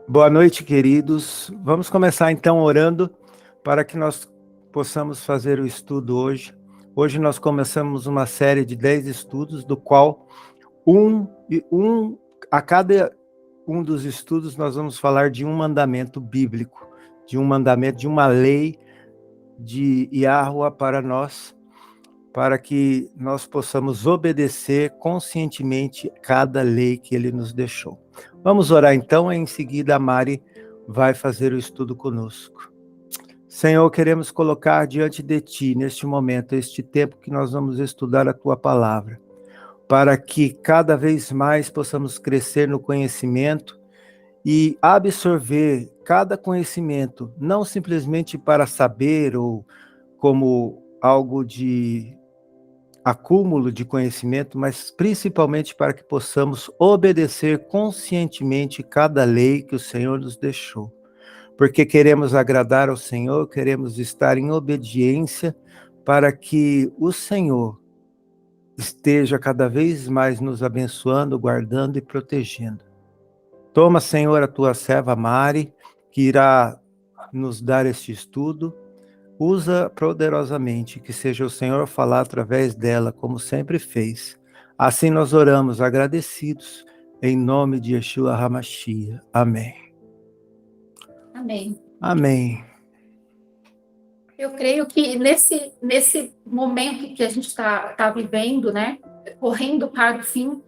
Boa noite, queridos. Vamos começar então orando para que nós possamos fazer o estudo hoje. Hoje nós começamos uma série de 10 estudos, do qual a cada um dos estudos nós vamos falar de um mandamento bíblico, de um mandamento, de uma lei de Yahuwah para nós, para que nós possamos obedecer conscientemente cada lei que ele nos deixou. Vamos orar então, e em seguida a Mari vai fazer o estudo conosco. Senhor, queremos colocar diante de Ti, neste momento, este tempo que nós vamos estudar a Tua palavra, para que cada vez mais possamos crescer no conhecimento e absorver cada conhecimento, não simplesmente para saber ou como algo de acúmulo de conhecimento, mas principalmente para que possamos obedecer conscientemente cada lei que o Senhor nos deixou. Porque queremos agradar ao Senhor, queremos estar em obediência para que o Senhor esteja cada vez mais nos abençoando, guardando e protegendo. Toma, Senhor, a tua serva Mari, que irá nos dar este estudo. Usa poderosamente, que seja o Senhor falar através dela, como sempre fez. Assim nós oramos, agradecidos, em nome de Yeshua HaMashiach. Amém. Amém. Amém. Eu creio que nesse momento que a gente está vivendo, né, correndo para o fim,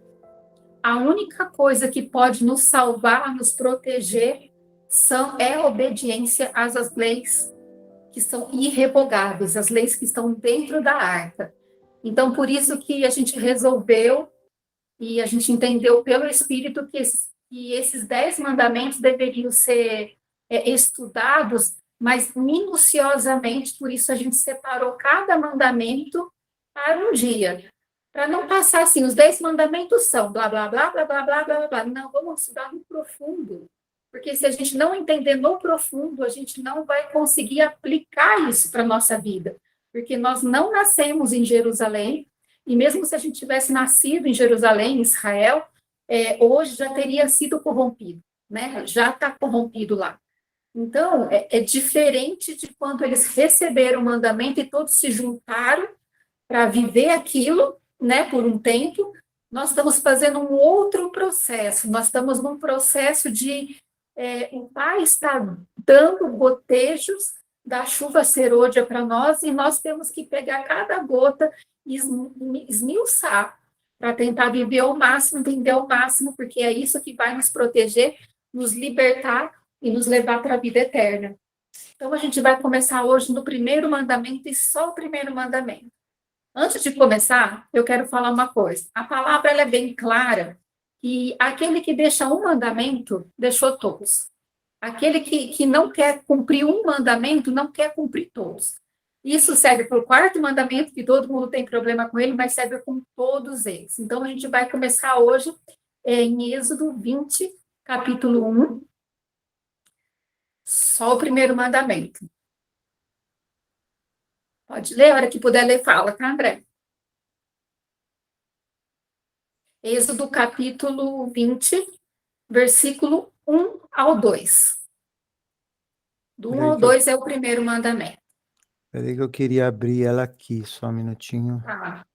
a única coisa que pode nos salvar, nos proteger, é a obediência às leis que são irrevogáveis, as leis que estão dentro da arca. Então, por isso que a gente resolveu e a gente entendeu pelo Espírito que esses 10 mandamentos deveriam ser estudados, mas minuciosamente, por isso a gente separou cada mandamento para um dia, para não passar assim, os 10 mandamentos são blá, blá, blá, blá, blá, blá, blá, blá. Não, vamos estudar no profundo, porque se a gente não entender no profundo, a gente não vai conseguir aplicar isso para a nossa vida, porque nós não nascemos em Jerusalém, e mesmo se a gente tivesse nascido em Jerusalém, em Israel, hoje já teria sido corrompido, né? Já está corrompido lá. Então, é diferente de quando eles receberam o mandamento e todos se juntaram para viver aquilo, né, por um tempo. Nós estamos fazendo um outro processo, nós estamos num processo de o Pai está dando gotejos da chuva serôdia para nós e nós temos que pegar cada gota e esmiuçar para tentar viver ao máximo, entender ao máximo, porque é isso que vai nos proteger, nos libertar e nos levar para a vida eterna. Então, a gente vai começar hoje no primeiro mandamento e só o primeiro mandamento. Antes de começar, eu quero falar uma coisa. A palavra ela é bem clara que aquele que deixa um mandamento, deixou todos. Aquele que não quer cumprir um mandamento, não quer cumprir todos. Isso serve para o quarto mandamento, que todo mundo tem problema com ele, mas serve com todos eles. Então, a gente vai começar hoje em Êxodo 20, capítulo 1, só o primeiro mandamento. Pode ler, a hora que puder ler, fala, tá, André? Êxodo capítulo 20, versículo 1 ao 2. Do 1 ao 2 é o primeiro mandamento. Peraí que eu queria abrir ela aqui, só um minutinho. Tá.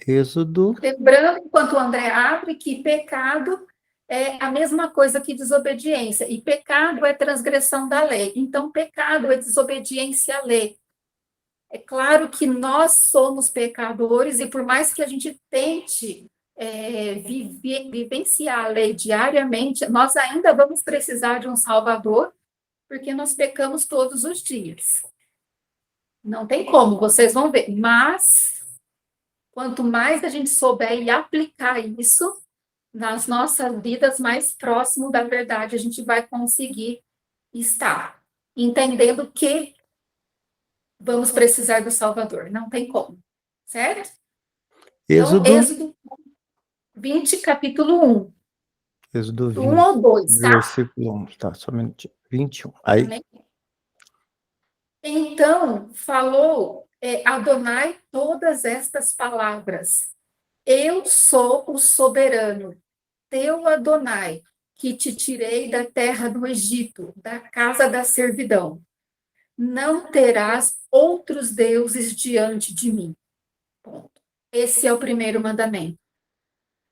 Êxodo. Lembrando, enquanto o André abre, que pecado é a mesma coisa que desobediência, e pecado é transgressão da lei. Então, pecado é desobediência à lei. É claro que nós somos pecadores, e por mais que a gente tente vivenciar a lei diariamente, nós ainda vamos precisar de um Salvador, porque nós pecamos todos os dias. Não tem como, vocês vão ver. Mas, quanto mais a gente souber e aplicar isso nas nossas vidas, mais próximo da verdade a gente vai conseguir estar, entendendo que vamos precisar do Salvador. Não tem como, certo? Então, Êxodo 20, capítulo 1. Êxodo 20, 1 ao 2, tá? versículo 1, tá, só um minutinho. 21. Aí. Amém? Então, falou Adonai todas estas palavras. Eu sou o soberano. teu Adonai, que te tirei da terra do Egito, da casa da servidão. Não terás outros deuses diante de mim. Ponto. Esse é o primeiro mandamento.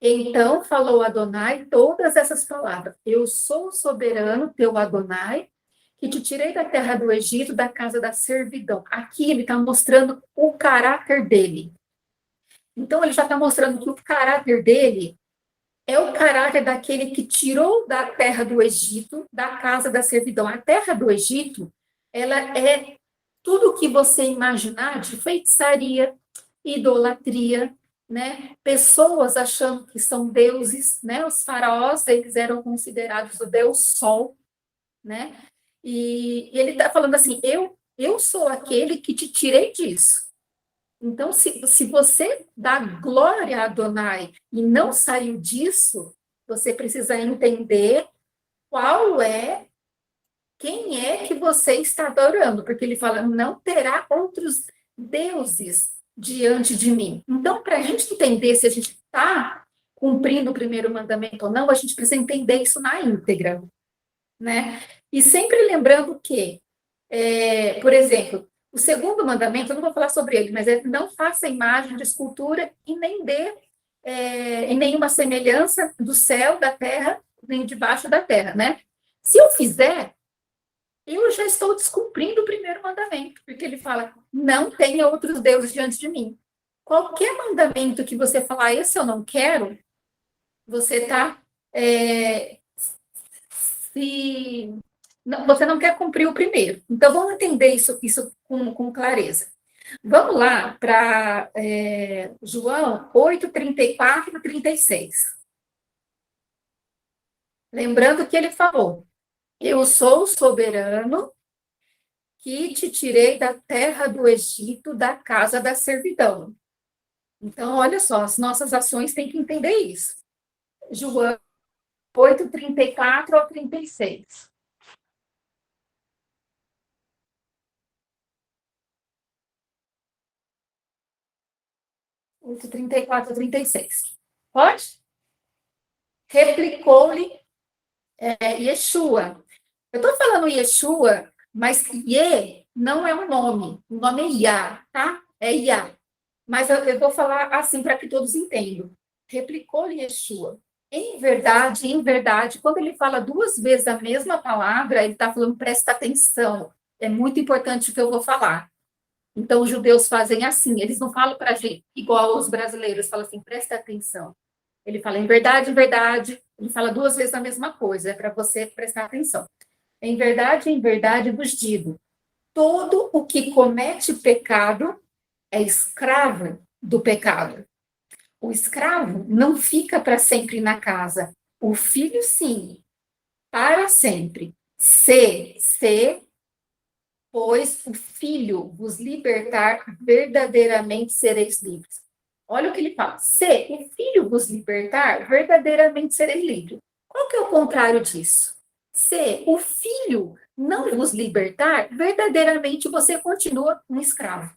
Então falou Adonai todas essas palavras. Eu sou o soberano, teu Adonai, que te tirei da terra do Egito, da casa da servidão. Aqui ele está mostrando o caráter dele. Então ele já está mostrando que o caráter dele é o caráter daquele que tirou da terra do Egito, da casa da servidão. A terra do Egito, ela é tudo o que você imaginar de feitiçaria, idolatria, né? Pessoas achando que são deuses, né? Os faraós, eles eram considerados o deus Sol, né? E ele está falando assim, eu sou aquele que te tirei disso. Então, se você dá glória a Adonai e não saiu disso, você precisa entender quem é que você está adorando, porque ele fala, não terá outros deuses diante de mim. Então, para a gente entender se a gente está cumprindo o primeiro mandamento ou não, a gente precisa entender isso na íntegra, né? E sempre lembrando que, por exemplo, o segundo mandamento, eu não vou falar sobre ele, mas é não faça imagem de escultura e nem dê em nenhuma semelhança do céu, da terra, nem debaixo da terra, né? Se eu fizer, eu já estou descumprindo o primeiro mandamento, porque ele fala, não tenha outros deuses diante de mim. Qualquer mandamento que você falar, esse eu não quero, você está você não quer cumprir o primeiro. Então, vamos entender isso com clareza. Vamos lá para João 8, 34 e 36. Lembrando que ele falou, eu sou o soberano que te tirei da terra do Egito, da casa da servidão. Então, olha só, as nossas ações têm que entender isso. João 8, 34 ao 36. 8, 34 a 36. Pode? Replicou-lhe Yeshua. Eu estou falando Yeshua, mas Ye não é um nome. O nome é Yah, tá? É Yah. Mas eu vou falar assim para que todos entendam. Replicou-lhe Yeshua. Em verdade, quando ele fala duas vezes a mesma palavra, ele está falando, presta atenção. É muito importante o que eu vou falar. Então, os judeus fazem assim, eles não falam para a gente, igual os brasileiros, falam assim, presta atenção. Ele fala, em verdade, ele fala duas vezes a mesma coisa, é para você prestar atenção. Em verdade vos digo, todo o que comete pecado é escravo do pecado. O escravo não fica para sempre na casa, o filho sim, para sempre. Se pois o filho vos libertar, verdadeiramente sereis livres. Olha o que ele fala. Se o filho vos libertar, verdadeiramente sereis livres. Qual que é o contrário disso? Se o filho não vos libertar, verdadeiramente você continua um escravo.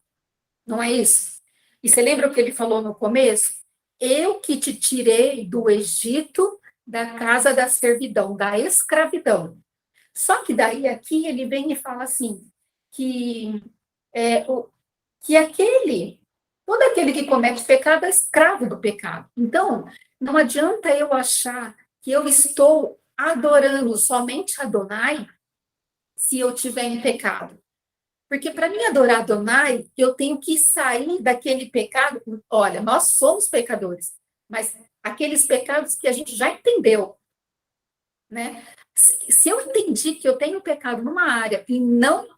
Não é isso? E você lembra o que ele falou no começo? Eu que te tirei do Egito, da casa da servidão, da escravidão. Só que daí aqui ele vem e fala assim, que, todo aquele que comete pecado é escravo do pecado. Então, não adianta eu achar que eu estou adorando somente Adonai se eu tiver em pecado. Porque para mim adorar Adonai, eu tenho que sair daquele pecado. Olha, nós somos pecadores, mas aqueles pecados que a gente já entendeu, né? Se eu entendi que eu tenho pecado numa área e não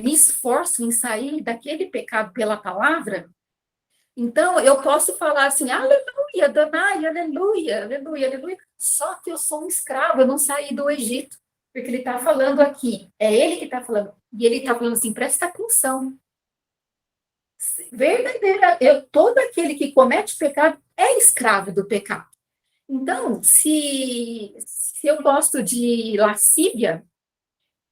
me esforço em sair daquele pecado pela palavra, então eu posso falar assim, aleluia, Adonai, aleluia, aleluia, aleluia. Só que eu sou um escravo, eu não saí do Egito, porque ele está falando aqui, é ele que está falando, e ele está falando assim, presta atenção. Verdadeira, todo aquele que comete pecado é escravo do pecado. Então, se eu gosto de lascívia,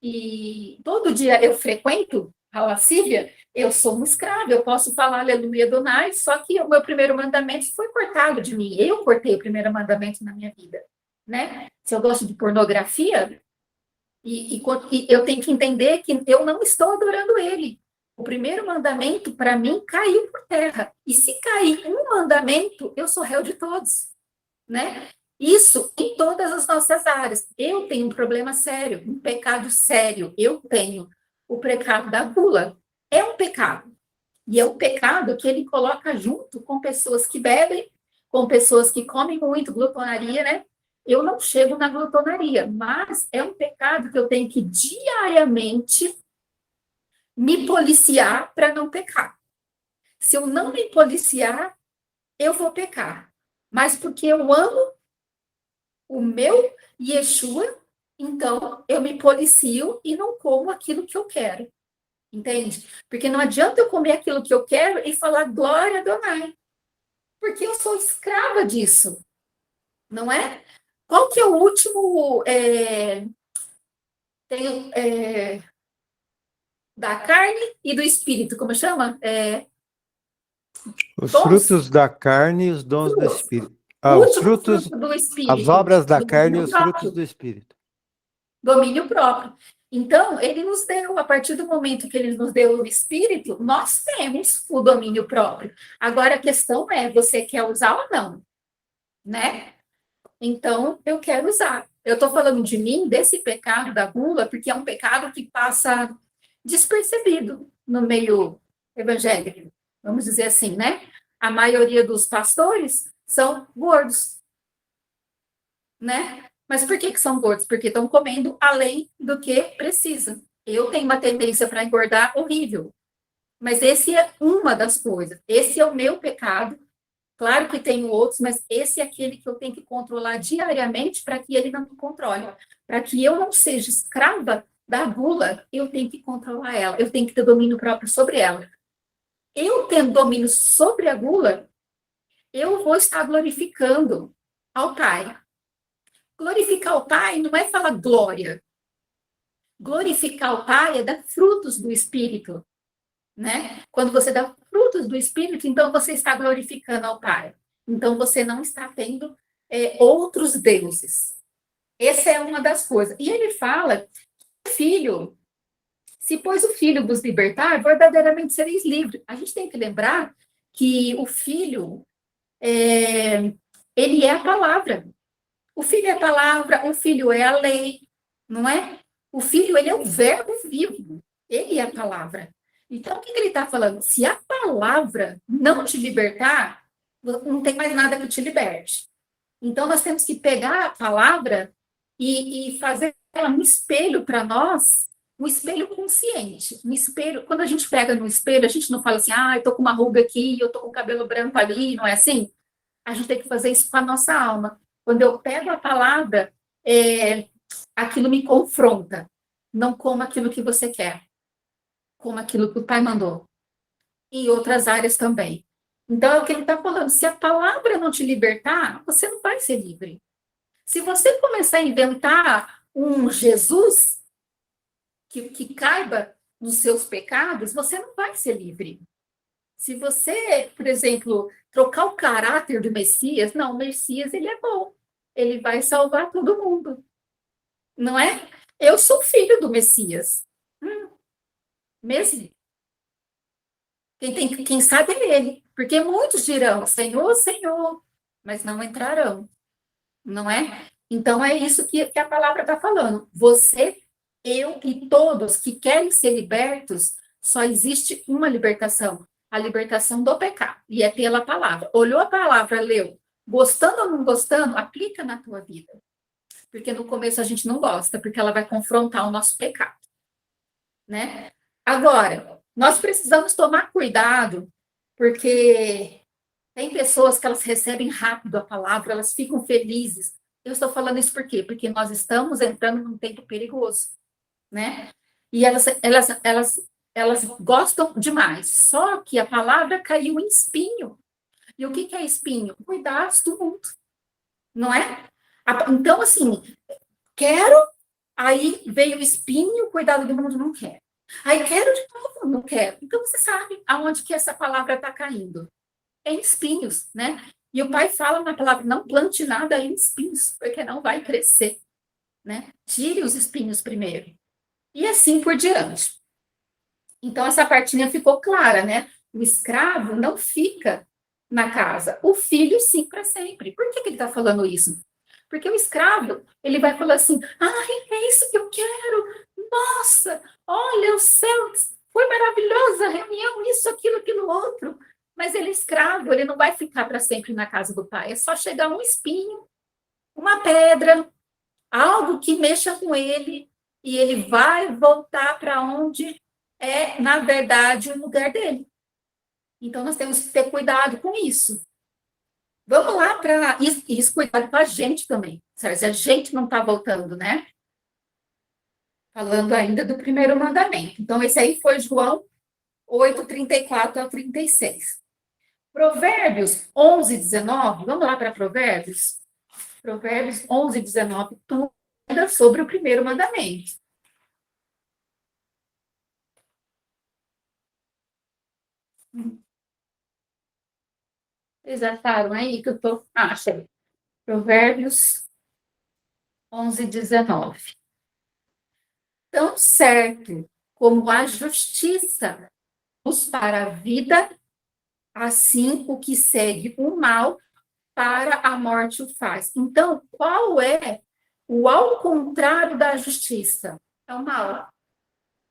e todo dia eu frequento a lascívia, eu sou um escravo, eu posso falar aleluia Adonai, só que o meu primeiro mandamento foi cortado de mim. Eu cortei o primeiro mandamento na minha vida, né? Se eu gosto de pornografia, e eu tenho que entender que eu não estou adorando ele. O primeiro mandamento, para mim, caiu por terra. E se cair um mandamento, eu sou réu de todos, né? Isso em todas as nossas áreas. Eu tenho um problema sério, um pecado sério. Eu tenho o pecado da gula. É um pecado. E é um pecado que ele coloca junto com pessoas que bebem, com pessoas que comem muito, glutonaria, né? Eu não chego na glutonaria, mas é um pecado que eu tenho que diariamente me policiar para não pecar. Se eu não me policiar, eu vou pecar. Mas porque eu amo o meu Yeshua, então eu me policio e não como aquilo que eu quero. Entende? Porque não adianta eu comer aquilo que eu quero e falar glória a Adonai. Porque eu sou escrava disso. Não é? Qual que é o último tem, da carne e do espírito? Como chama? Os Dons? frutos da carne e os dons do Frutos. Espírito. O Ah, os último frutos, fruto do as espírito. obras da carne e Domínio os frutos próprio. do Espírito. Domínio próprio. Então, ele nos deu, a partir do momento que ele nos deu o espírito, nós temos o domínio próprio. Agora, a questão é, você quer usar ou não? Né? Então, eu quero usar. Eu estou falando de mim, desse pecado da gula, porque é um pecado que passa despercebido no meio evangélico, vamos dizer assim, né? A maioria dos pastores são gordos, né? Mas por que são gordos? Porque estão comendo além do que precisa. Eu tenho uma tendência para engordar horrível, mas esse é uma das coisas. Esse é o meu pecado. Claro que tenho outros, mas esse é aquele que eu tenho que controlar diariamente para que ele não me controle. Para que eu não seja escrava da gula, eu tenho que controlar ela, eu tenho que ter domínio próprio sobre ela. Eu tendo domínio sobre a gula, eu vou estar glorificando ao Pai. Glorificar o Pai não é falar glória. Glorificar o Pai é dar frutos do Espírito, né? Quando você dá frutos do Espírito, então você está glorificando ao Pai. Então você não está tendo outros deuses. Essa é uma das coisas. E ele fala, filho, se pois o filho vos libertar, verdadeiramente sereis livres. A gente tem que lembrar que o filho, ele é a palavra. O filho é a palavra, o filho é a lei, não é? O filho, ele é o verbo vivo. Ele é a palavra. Então, o que ele está falando? Se a palavra não te libertar, não tem mais nada que te liberte. Então, nós temos que pegar a palavra e fazer ela um espelho para nós, um espelho consciente. Um espelho, quando a gente pega no espelho, a gente não fala assim, eu estou com uma ruga aqui, eu estou com o cabelo branco ali, não é assim? A gente tem que fazer isso com a nossa alma. Quando eu pego a palavra, aquilo me confronta. Não como aquilo que você quer, como aquilo que o Pai mandou. E outras áreas também. Então, é o que ele está falando. Se a palavra não te libertar, você não vai ser livre. Se você começar a inventar um Jesus que caiba nos seus pecados, você não vai ser livre. Se você, por exemplo, trocar o caráter do Messias, não, o Messias, ele é bom. Ele vai salvar todo mundo. Não é? Eu sou filho do Messias. Mesmo. Quem sabe é ele. Porque muitos dirão, Senhor, Senhor, mas não entrarão. Não é? Então, é isso que a palavra está falando. Você, eu e todos que querem ser libertos, só existe uma libertação, a libertação do pecado, e é pela palavra. Olhou a palavra, leu, gostando ou não gostando, aplica na tua vida. Porque no começo a gente não gosta, porque ela vai confrontar o nosso pecado, né? Agora, nós precisamos tomar cuidado, porque tem pessoas que elas recebem rápido a palavra, elas ficam felizes. Eu estou falando isso por quê? Porque nós estamos entrando num tempo perigoso, né? E elas gostam demais. Só que a palavra caiu em espinho. E o que é espinho? Cuidados do mundo, não é? Então, assim, quero, aí veio o espinho, cuidado do mundo não quer. Aí quero de novo, não quero. Então você sabe aonde que essa palavra está caindo. Em espinhos, né? E o pai fala na palavra, não plante nada em espinhos, porque não vai crescer, né? Tire os espinhos primeiro. E assim por diante. Então, essa partinha ficou clara, né? O escravo não fica na casa, o filho sim para sempre. Por que ele está falando isso? Porque o escravo, ele vai falar assim, ai, é isso que eu quero, nossa, olha o céu, foi maravilhosa a reunião, isso, aquilo outro. Mas ele é escravo, ele não vai ficar para sempre na casa do pai, é só chegar um espinho, uma pedra, algo que mexa com ele, e ele vai voltar para onde é, na verdade, o lugar dele. Então, nós temos que ter cuidado com isso. Vamos lá para isso, cuidado com a gente também. Certo? Se a gente não está voltando, né? Falando ainda do primeiro mandamento. Então, esse aí foi João 8:34 ao 36. Provérbios 11:19. Vamos lá para Provérbios? Provérbios 11:19, tudo sobre o primeiro mandamento. Vocês acharam aí que eu estou... achei. Provérbios 11:19. Tão certo como a justiça nos para a vida, assim o que segue o mal para a morte o faz. Então, qual é o ao contrário da justiça? É o mal.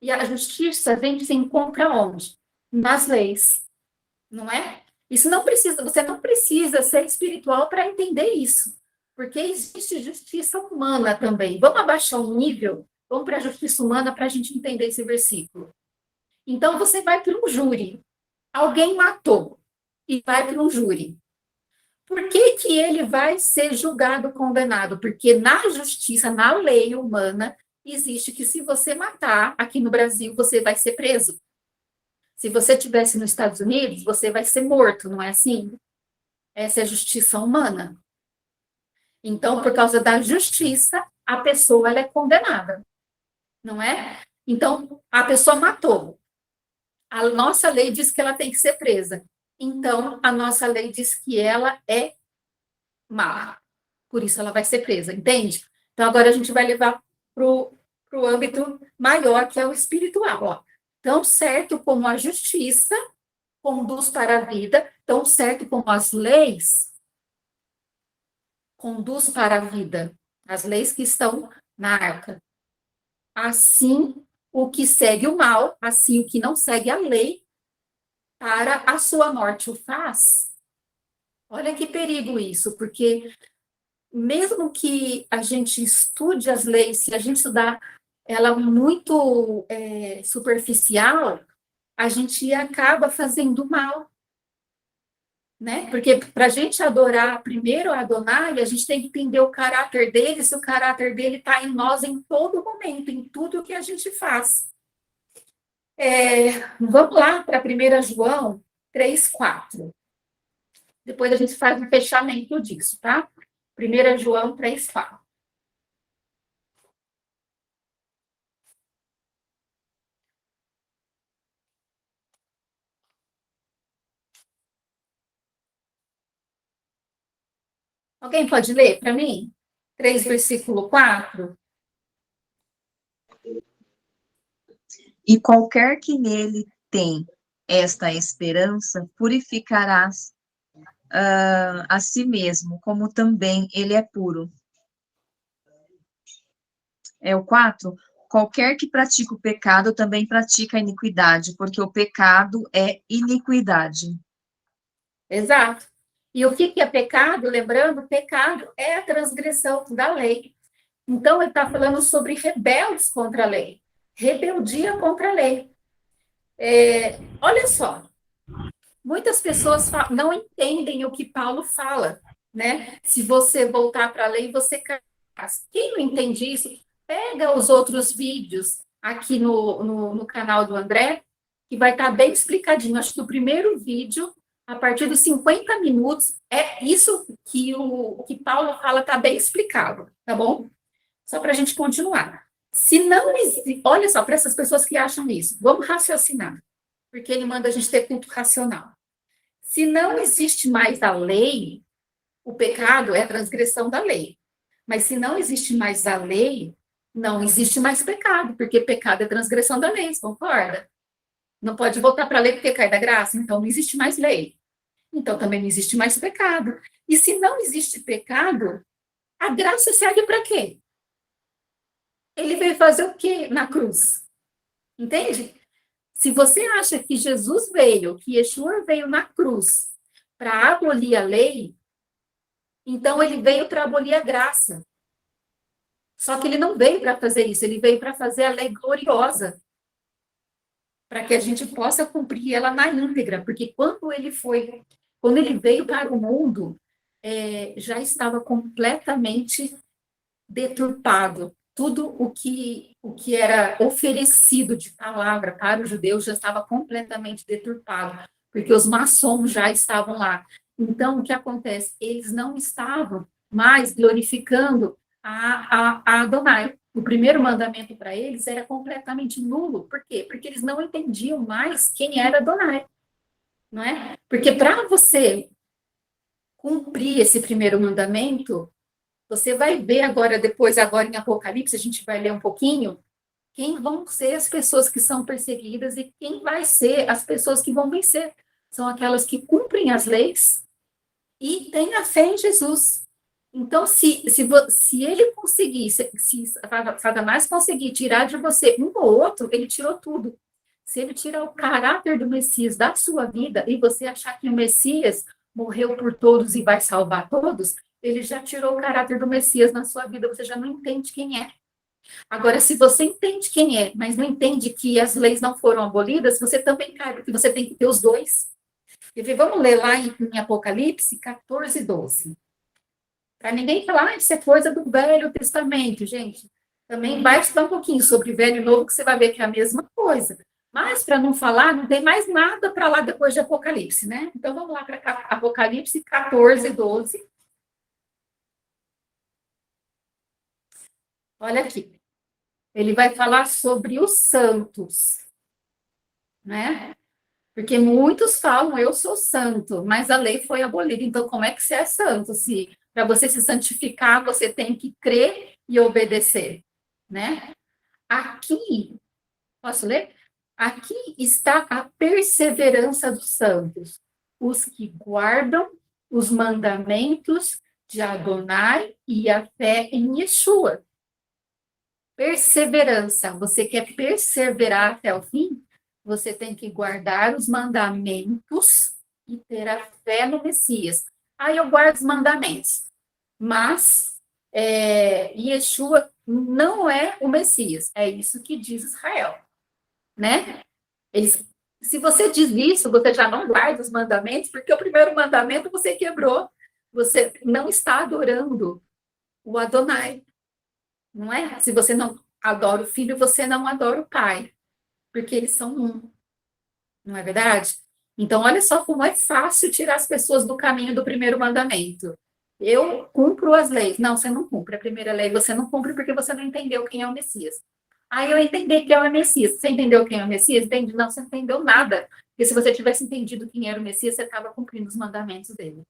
E a justiça vem se encontra onde? Nas leis, não é? Isso não precisa, você não precisa ser espiritual para entender isso, porque existe justiça humana também. Vamos abaixar o nível, vamos para a justiça humana para a gente entender esse versículo. Então você vai para um júri, alguém matou e vai para um júri. Por que que ele vai ser julgado, condenado? Porque na justiça, na lei humana, existe que se você matar aqui no Brasil, você vai ser preso. Se você estivesse nos Estados Unidos, você vai ser morto, não é assim? Essa é a justiça humana. Então, por causa da justiça, a pessoa ela é condenada, não é? Então, a pessoa matou. A nossa lei diz que ela tem que ser presa. Então, a nossa lei diz que ela é má. Por isso, ela vai ser presa, entende? Então, agora a gente vai levar para o âmbito maior, que é o espiritual. Ó. Tão certo como a justiça conduz para a vida, tão certo como as leis conduz para a vida, as leis que estão na arca. Assim, o que segue o mal, assim o que não segue a lei, para a sua morte o faz. Olha que perigo isso, porque mesmo que a gente estude as leis, se a gente estudar ela muito superficial, a gente acaba fazendo mal, né? Porque para a gente adorar primeiro a Adonai, a gente tem que entender o caráter dele, se o caráter dele está em nós em todo momento, em tudo que a gente faz. Vamos lá para 1 João 3:4. Depois a gente faz um fechamento disso, tá? 1 João 3:4. Alguém pode ler para mim? 3, versículo 4. E qualquer que nele tem esta esperança, purificarás a si mesmo, como também ele é puro. É o 4. Qualquer que pratica o pecado também pratica a iniquidade, porque o pecado é iniquidade. Exato. E o que é pecado? Lembrando, pecado é a transgressão da lei. Então, ele está falando sobre rebeldes contra a lei, rebeldia contra a lei. Olha só, muitas pessoas não entendem o que Paulo fala, né? Se você voltar para a lei, você cai. Quem não entende isso, pega os outros vídeos aqui no canal do André, que vai estar bem explicadinho. Acho que o primeiro vídeo, a partir dos 50 minutos, é isso que o que Paulo fala, está bem explicado, tá bom? Só para a gente continuar. Se não existe, olha só, para essas pessoas que acham isso, vamos raciocinar, porque ele manda a gente ter culto racional. Se não existe mais a lei, o pecado é a transgressão da lei. Mas se não existe mais a lei, não existe mais pecado, porque pecado é transgressão da lei, você concorda? Não pode voltar para a lei porque cai da graça, então não existe mais lei. Então também não existe mais pecado. E se não existe pecado, a graça serve para quê? Ele veio fazer o quê na cruz? Entende? Se você acha que Jesus veio, que Yeshua veio na cruz para abolir a lei, então ele veio para abolir a graça. Só que ele não veio para fazer isso, ele veio para fazer a lei gloriosa, para que a gente possa cumprir ela na íntegra, porque quando ele veio para o mundo, já estava completamente deturpado. Tudo o que era oferecido de palavra para os judeus já estava completamente deturpado, porque os maçons já estavam lá. Então, o que acontece? Eles não estavam mais glorificando a Adonai. O primeiro mandamento para eles era completamente nulo. Por quê? Porque eles não entendiam mais quem era Adonai, não é? Porque para você cumprir esse primeiro mandamento, você vai ver agora em Apocalipse, a gente vai ler um pouquinho, quem vão ser as pessoas que são perseguidas e quem vai ser as pessoas que vão vencer. São aquelas que cumprem as leis e têm a fé em Jesus. Então, se ele conseguir, se Satanás conseguir tirar de você um ou outro, ele tirou tudo. Se ele tirar o caráter do Messias da sua vida e você achar que o Messias morreu por todos e vai salvar todos, ele já tirou o caráter do Messias na sua vida, você já não entende quem é. Agora, se você entende quem é, mas não entende que as leis não foram abolidas, você também cai, porque você tem que ter os dois. E vamos ler lá em Apocalipse 14, 12. Para ninguém falar, isso é coisa do Velho Testamento, gente. Também vai estudar um pouquinho sobre Velho e Novo, que você vai ver que é a mesma coisa. Mas, para não falar, não tem mais nada para lá depois de Apocalipse, né? Então, vamos lá para Apocalipse 14, 12. Olha aqui. Ele vai falar sobre os santos, né? Porque muitos falam, eu sou santo, mas a lei foi abolida. Então, como é que você é santo? Se para você se santificar, você tem que crer e obedecer, né? Aqui, posso ler? Aqui está a perseverança dos santos, os que guardam os mandamentos de Adonai e a fé em Yeshua. Perseverança. Você quer perseverar até o fim? Você tem que guardar os mandamentos e ter a fé no Messias. Aí eu guardo os mandamentos, mas Yeshua não é o Messias. É isso que diz Israel, né? Eles, se você diz isso, você já não guarda os mandamentos, porque o primeiro mandamento você quebrou. Você não está adorando o Adonai, não é? Se você não adora o filho, você não adora o pai, porque eles são um, não é verdade? Então, olha só como é fácil tirar as pessoas do caminho do primeiro mandamento. Eu cumpro as leis. Não, você não cumpre. A primeira lei você não cumpre porque você não entendeu quem é o Messias. Aí eu entendi quem é o Messias. Você entendeu quem é o Messias? Entendi. Não, você não entendeu nada. Porque se você tivesse entendido quem era o Messias, você estava cumprindo os mandamentos dele.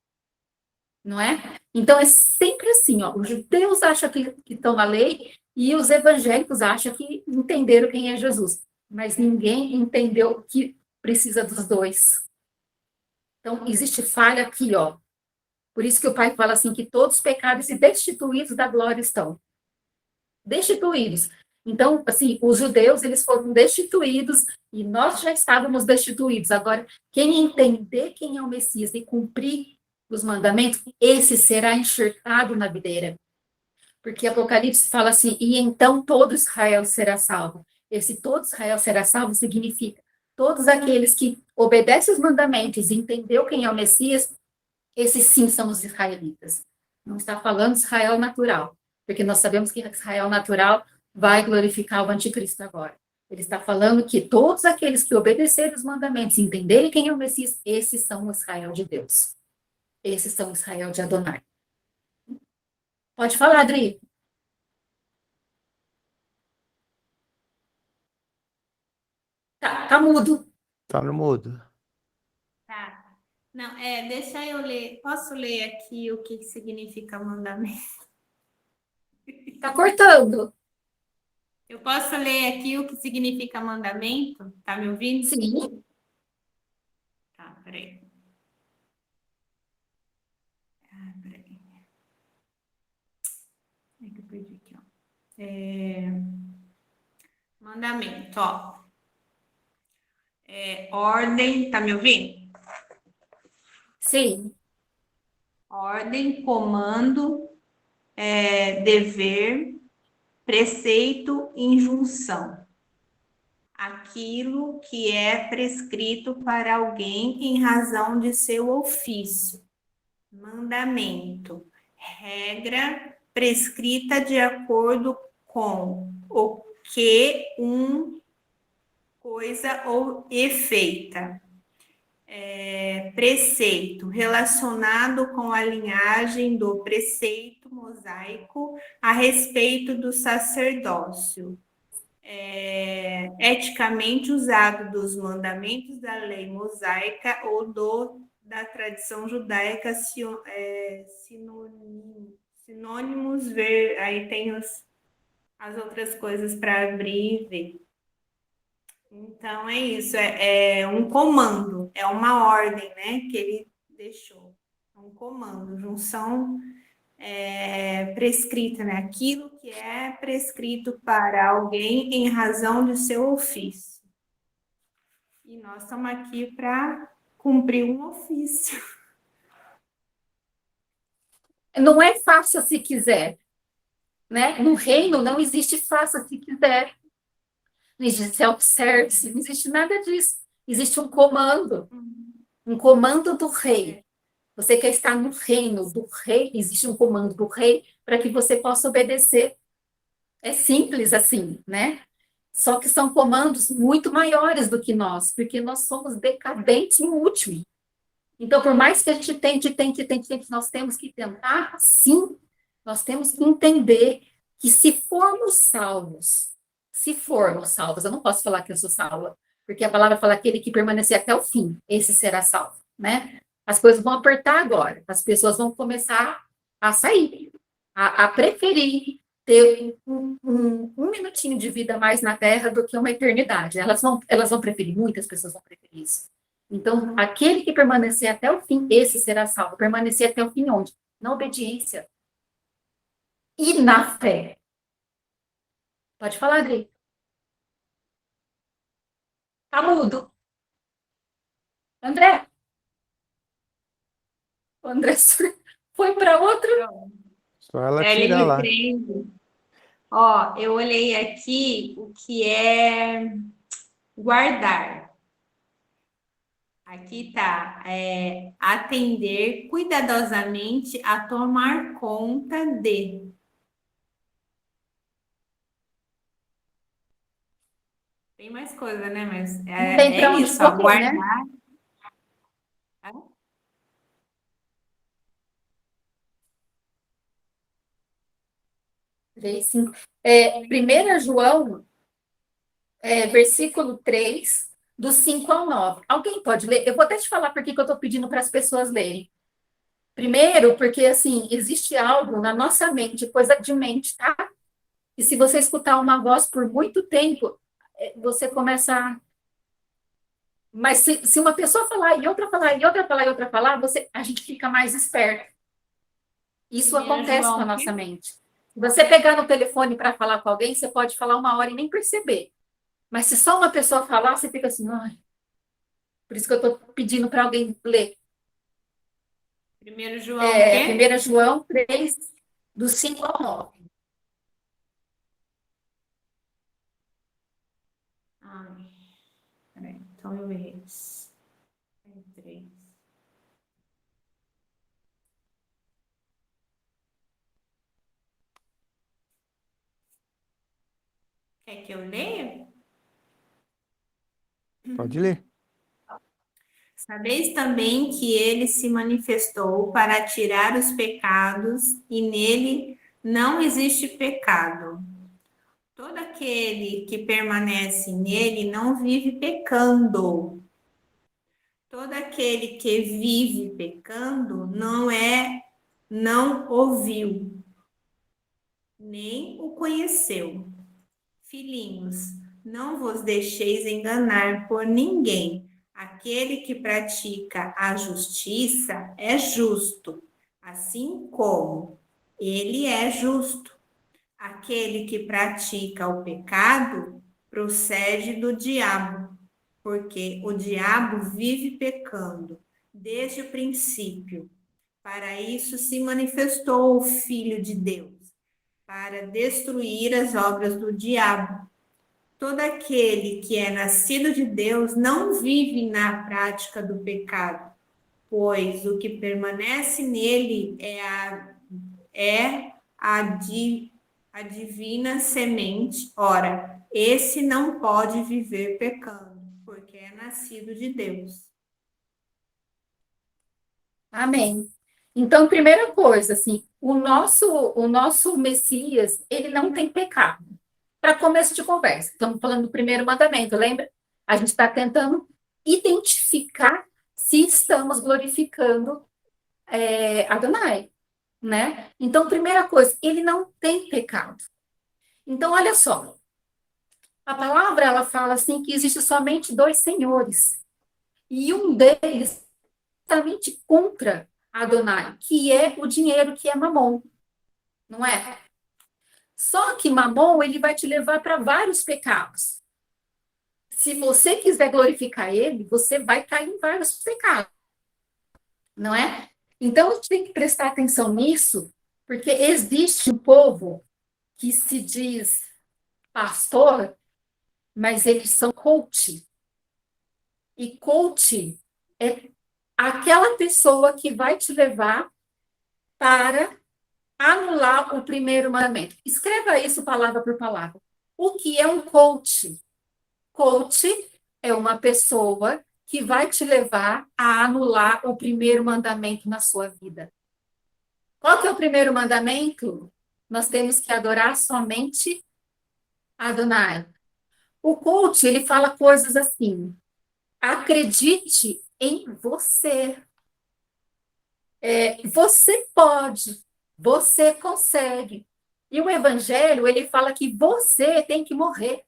Não é? Então é sempre assim, ó. Os judeus acham que estão na lei e os evangélicos acham que entenderam quem é Jesus. Mas ninguém entendeu que precisa dos dois. Então, existe falha aqui, ó. Por isso que o pai fala assim, que todos os pecados e destituídos da glória estão. Destituídos. Então, assim, os judeus, eles foram destituídos e nós já estávamos destituídos. Agora, quem entender quem é o Messias e cumprir os mandamentos, esse será enxertado na videira. Porque Apocalipse fala assim, e então todo Israel será salvo. Esse todo Israel será salvo significa todos aqueles que obedecem os mandamentos e entendeu quem é o Messias, esses sim são os israelitas. Não está falando Israel natural, porque nós sabemos que Israel natural vai glorificar o anticristo agora. Ele está falando que todos aqueles que obedecerem os mandamentos e entenderem quem é o Messias, esses são o Israel de Deus. Esses são o Israel de Adonai. Pode falar, Adri. Tá mudo. Tá no mudo. Tá. Não, deixa eu ler. Posso ler aqui o que significa mandamento? Tá cortando. Eu posso ler aqui o que significa mandamento? Tá me ouvindo? Sim. Tá, peraí. Peraí. É que eu perdi aqui, ó. Mandamento, ó. Ordem, tá me ouvindo? Sim. Ordem, comando, dever, preceito, injunção. Aquilo que é prescrito para alguém em razão de seu ofício. Mandamento, regra prescrita de acordo com o que coisa ou é feita. Preceito, relacionado com a linhagem do preceito mosaico a respeito do sacerdócio. Eticamente usado dos mandamentos da lei mosaica ou da tradição judaica, sinônimos, aí tem as outras coisas para abrir e ver. Então, é isso, é um comando, é uma ordem, né, que ele deixou. Um comando, junção prescrita, né, aquilo que é prescrito para alguém em razão de seu ofício. E nós estamos aqui para cumprir um ofício. Não é faça se quiser, né? No reino não existe faça se quiser. Não existe self-service, não existe nada disso. Existe um comando do rei. Você quer estar no reino do rei, existe um comando do rei para que você possa obedecer. É simples assim, né? Só que são comandos muito maiores do que nós, porque nós somos decadentes no último. Então, por mais que a gente tente, nós temos que tentar, sim, nós temos que entender que se formos salvos, eu não posso falar que eu sou salva, porque a palavra fala aquele que permanecer até o fim, esse será salvo, né? As coisas vão apertar agora, as pessoas vão começar a sair, a preferir ter um minutinho de vida mais na Terra do que uma eternidade. Elas vão preferir, muitas pessoas vão preferir isso. Então, aquele que permanecer até o fim, esse será salvo. Permanecer até o fim onde? Na obediência. E na fé. Pode falar, Adri. Tá mudo. André. O André foi para outro. Só ela tirar lá. Ó, eu olhei aqui o que é guardar. Aqui tá, atender cuidadosamente a tomar conta de. Tem mais coisa, né? Mas Não tem pra onde isso, ó, correr, guardar. né? Três, cinco. 1 João, versículo 3, do 5 ao 9. Alguém pode ler? Eu vou até te falar por que eu estou pedindo para as pessoas lerem. Primeiro, porque, assim, existe algo na nossa mente, coisa de mente, tá? E se você escutar uma voz por muito tempo, você começa a... Mas se uma pessoa falar, e outra falar, e outra falar, e outra falar, a gente fica mais esperto. Isso acontece com a nossa mente. Se você pegar no telefone para falar com alguém, você pode falar 1 hora e nem perceber. Mas se só uma pessoa falar, você fica assim, ai. Por isso que eu estou pedindo para alguém ler. 1 João, quê? 1 João 3, do 5 ao 9. Peraí, então eu errei. 3. Quer que eu leia? Pode ler. Sabeis também que ele se manifestou para tirar os pecados, e nele não existe pecado. Todo aquele que permanece nele não vive pecando. Todo aquele que vive pecando não ouviu, nem o conheceu. Filhinhos, não vos deixeis enganar por ninguém. Aquele que pratica a justiça é justo, assim como ele é justo. Aquele que pratica o pecado procede do diabo, porque o diabo vive pecando desde o princípio. Para isso se manifestou o Filho de Deus, para destruir as obras do diabo. Todo aquele que é nascido de Deus não vive na prática do pecado, pois o que permanece nele é a divina semente. Ora, esse não pode viver pecando, porque é nascido de Deus. Amém. Então, primeira coisa, assim, o nosso Messias, ele não tem pecado. Para começo de conversa, estamos falando do primeiro mandamento, lembra? A gente está tentando identificar se estamos glorificando Adonai, né? Então, primeira coisa, ele não tem pecado. Então, olha só, a palavra, ela fala assim que existe somente dois senhores, e um deles exatamente contra Adonai, que é o dinheiro, que é Mamon, não é? Só que Mamon, ele vai te levar para vários pecados. Se você quiser glorificar ele, você vai cair em vários pecados, não é? Então, a gente tem que prestar atenção nisso, porque existe um povo que se diz pastor, mas eles são coach. E coach é aquela pessoa que vai te levar para anular o primeiro mandamento. Escreva isso palavra por palavra. O que é um coach? Coach é uma pessoa que vai te levar a anular o primeiro mandamento na sua vida. Qual que é o primeiro mandamento? Nós temos que adorar somente Adonai. O coach, ele fala coisas assim: acredite em você. Você pode, você consegue. E o evangelho, ele fala que você tem que morrer.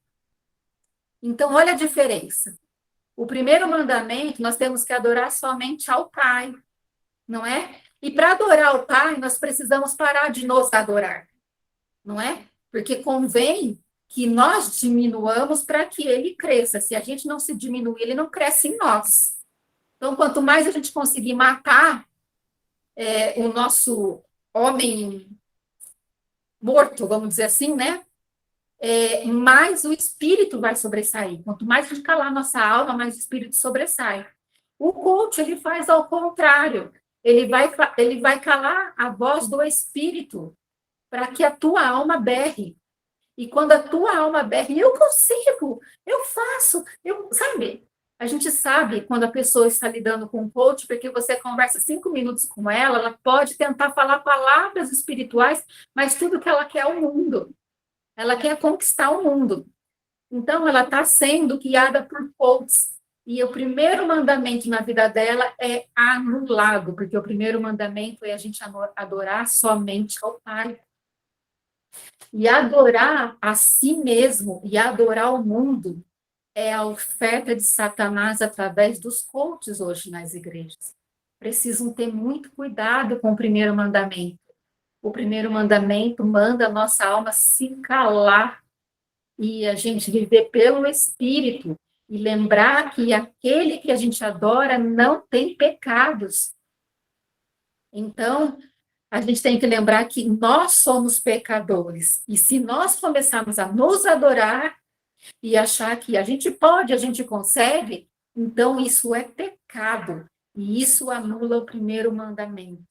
Então, olha a diferença. O primeiro mandamento, nós temos que adorar somente ao Pai, não é? E para adorar o Pai, nós precisamos parar de nos adorar, não é? Porque convém que nós diminuamos para que ele cresça. Se a gente não se diminuir, ele não cresce em nós. Então, quanto mais a gente conseguir matar o nosso homem morto, vamos dizer assim, né? Mais o espírito vai sobressair. Quanto mais a gente calar a nossa alma, mais o espírito sobressai. O coach, ele faz ao contrário. Ele vai calar a voz do espírito para que a tua alma berre. E quando a tua alma berre, eu consigo, eu faço, sabe? A gente sabe quando a pessoa está lidando com um coach, porque você conversa 5 minutos com ela, ela pode tentar falar palavras espirituais, mas tudo que ela quer é o mundo. Ela quer conquistar o mundo. Então, ela está sendo guiada por coaches. E o primeiro mandamento na vida dela é anulado, porque o primeiro mandamento é a gente adorar somente ao Pai. E adorar a si mesmo e adorar o mundo é a oferta de Satanás através dos coaches hoje nas igrejas. Precisam ter muito cuidado com o primeiro mandamento. O primeiro mandamento manda a nossa alma se calar e a gente viver pelo Espírito e lembrar que aquele que a gente adora não tem pecados. Então, a gente tem que lembrar que nós somos pecadores. E se nós começarmos a nos adorar e achar que a gente pode, a gente consegue, então isso é pecado. E isso anula o primeiro mandamento.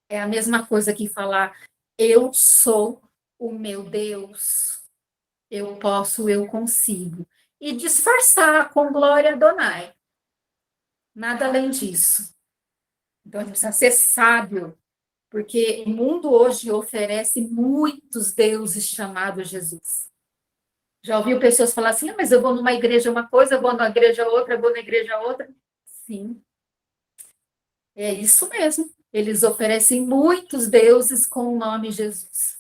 É a mesma coisa que falar, eu sou o meu Deus. Eu posso, eu consigo. E disfarçar com glória a Adonai. Nada além disso. Então, a gente precisa ser sábio, porque o mundo hoje oferece muitos deuses chamados Jesus. Já ouviu pessoas falar assim, mas eu vou numa igreja uma coisa, eu vou numa igreja outra, eu vou na igreja outra. Sim, é isso mesmo. Eles oferecem muitos deuses com o nome Jesus.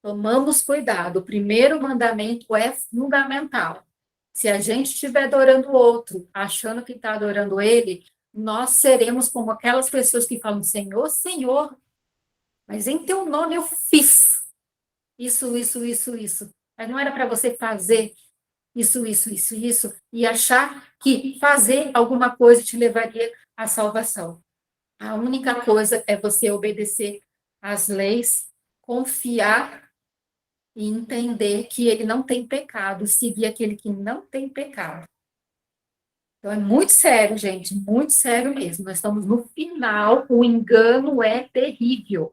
Tomamos cuidado. O primeiro mandamento é fundamental. Se a gente estiver adorando o outro, achando que está adorando ele, nós seremos como aquelas pessoas que falam, Senhor, Senhor, mas em teu nome eu fiz isso. Mas não era para você fazer isso, e achar que fazer alguma coisa te levaria à salvação. A única coisa é você obedecer às leis, confiar e entender que ele não tem pecado, seguir aquele que não tem pecado. Então, é muito sério, gente, muito sério mesmo. Nós estamos no final, o engano é terrível.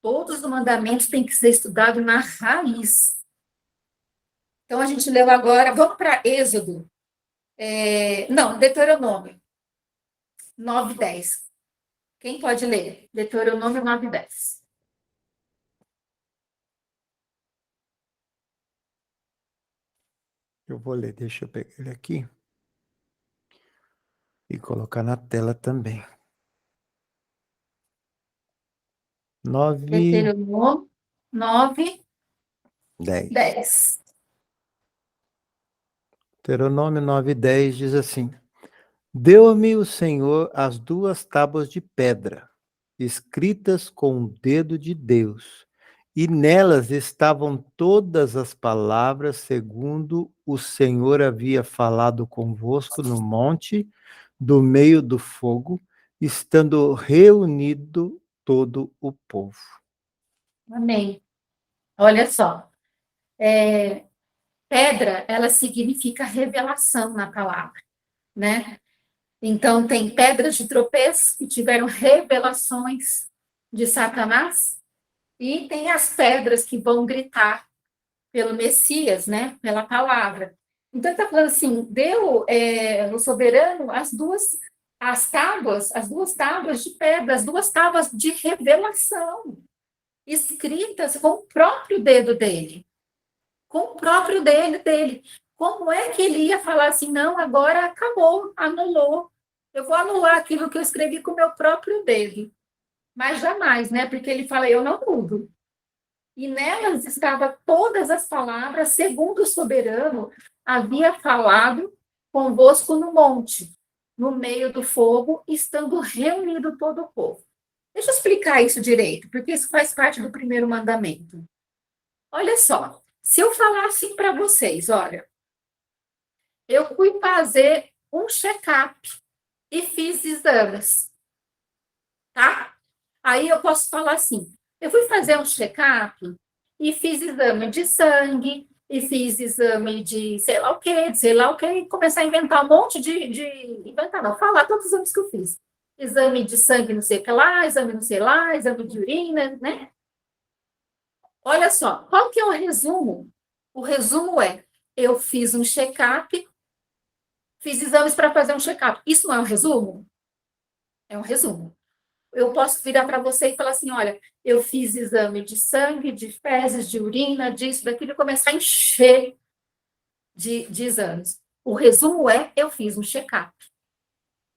Todos os mandamentos têm que ser estudados na raiz. Então, a gente leu agora, vamos para Êxodo. Não, Deuteronômio 9:10. Quem pode ler? Deuteronômio 9:10. Eu vou ler, deixa eu pegar ele aqui e colocar na tela também. 9, Deuteronômio 9, 10. 10. Deuteronômio 9:10 diz assim: Deu-me o Senhor as 2 tábuas de pedra, escritas com o dedo de Deus, e nelas estavam todas as palavras segundo o Senhor havia falado convosco no monte, do meio do fogo, estando reunido todo o povo. Amém. Olha só. Pedra, ela significa revelação na palavra, né? Então, tem pedras de tropeço que tiveram revelações de Satanás, e tem as pedras que vão gritar pelo Messias, né? Pela palavra. Então, ele está falando assim: deu o soberano as duas tábuas de pedra, as 2 tábuas de revelação, escritas com o próprio dedo dele. Com o próprio dele. Como é que ele ia falar assim, não, agora acabou, anulou. Eu vou anular aquilo que eu escrevi com o meu próprio dedo. Mas jamais, né? Porque ele fala, eu não mudo. E nelas estavam todas as palavras, segundo o soberano havia falado convosco no monte, no meio do fogo, estando reunido todo o povo. Deixa eu explicar isso direito, porque isso faz parte do primeiro mandamento. Olha só, se eu falar assim para vocês, olha, eu fui fazer um check-up e fiz exames, tá? Aí eu posso falar assim, eu fui fazer um check-up e fiz exame de sangue, e fiz exame de sei lá o quê, e começar a inventar um monte inventar não, falar todos os exames que eu fiz. Exame de sangue não sei o que lá, exame não sei lá, exame de urina, né? Olha só, qual que é o resumo? O resumo é, eu fiz um check-up, fiz exames para fazer um check-up. Isso não é um resumo? É um resumo. Eu posso virar para você e falar assim, olha, eu fiz exame de sangue, de fezes, de urina, disso, daquilo, e começar a encher de exames. O resumo é, eu fiz um check-up.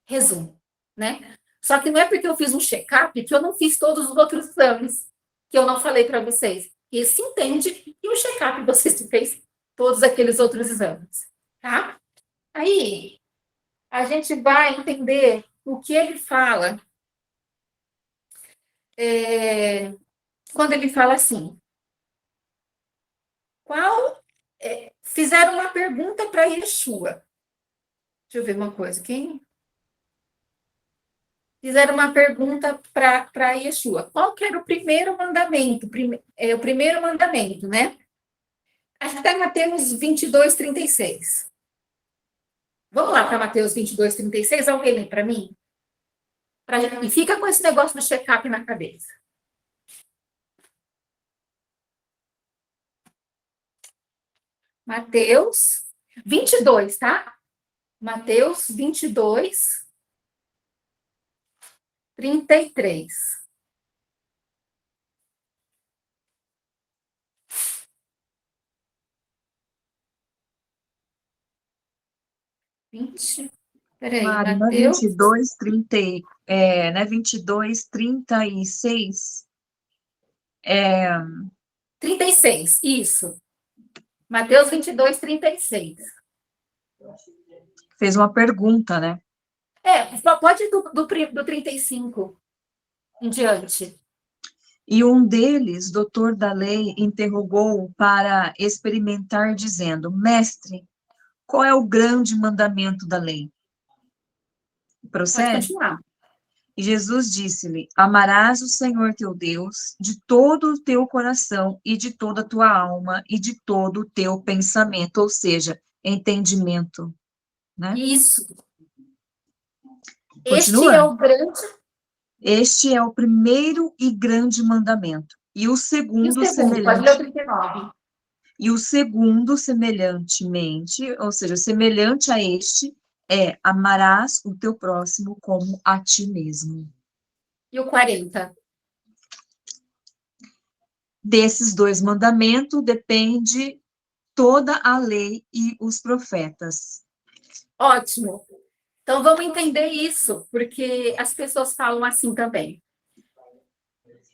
Resumo, né? Só que não é porque eu fiz um check-up que eu não fiz todos os outros exames, que eu não falei para vocês. E se entende que o check-up você fez todos aqueles outros exames, tá? Aí, a gente vai entender o que ele fala quando ele fala assim, fizeram uma pergunta para Yeshua. Deixa eu ver uma coisa, quem? Fizeram uma pergunta para Yeshua. Qual que era o primeiro mandamento? O primeiro mandamento, né? Acho que está em Mateus 22:36. Vamos lá para Mateus 22:36. Alguém lê para mim? E fica com esse negócio do check-up na cabeça. Mateus 22, tá? Mateus 22, 33. 20. Peraí, Mari, não é Mateus 22, 30, né, 22, 36? É, 36, isso. Mateus 22, 36. fez uma pergunta, né? Pode ir do 35 em diante. E um deles, doutor da lei, interrogou para experimentar, dizendo: Mestre, qual é o grande mandamento da lei? Pode Prossegue. continuar. E Jesus disse-lhe: Amarás o Senhor teu Deus de todo o teu coração e de toda a tua alma e de todo o teu pensamento, ou seja, entendimento, né? Isso. Este é Continua? o grande. Este é o primeiro e grande mandamento. E o segundo? Pode ler o 39. E o segundo, semelhantemente, ou seja, semelhante a este, é: amarás o teu próximo como a ti mesmo. E o 40. Desses dois mandamentos depende toda a lei e os profetas. Ótimo. Então vamos entender isso, porque as pessoas falam assim também.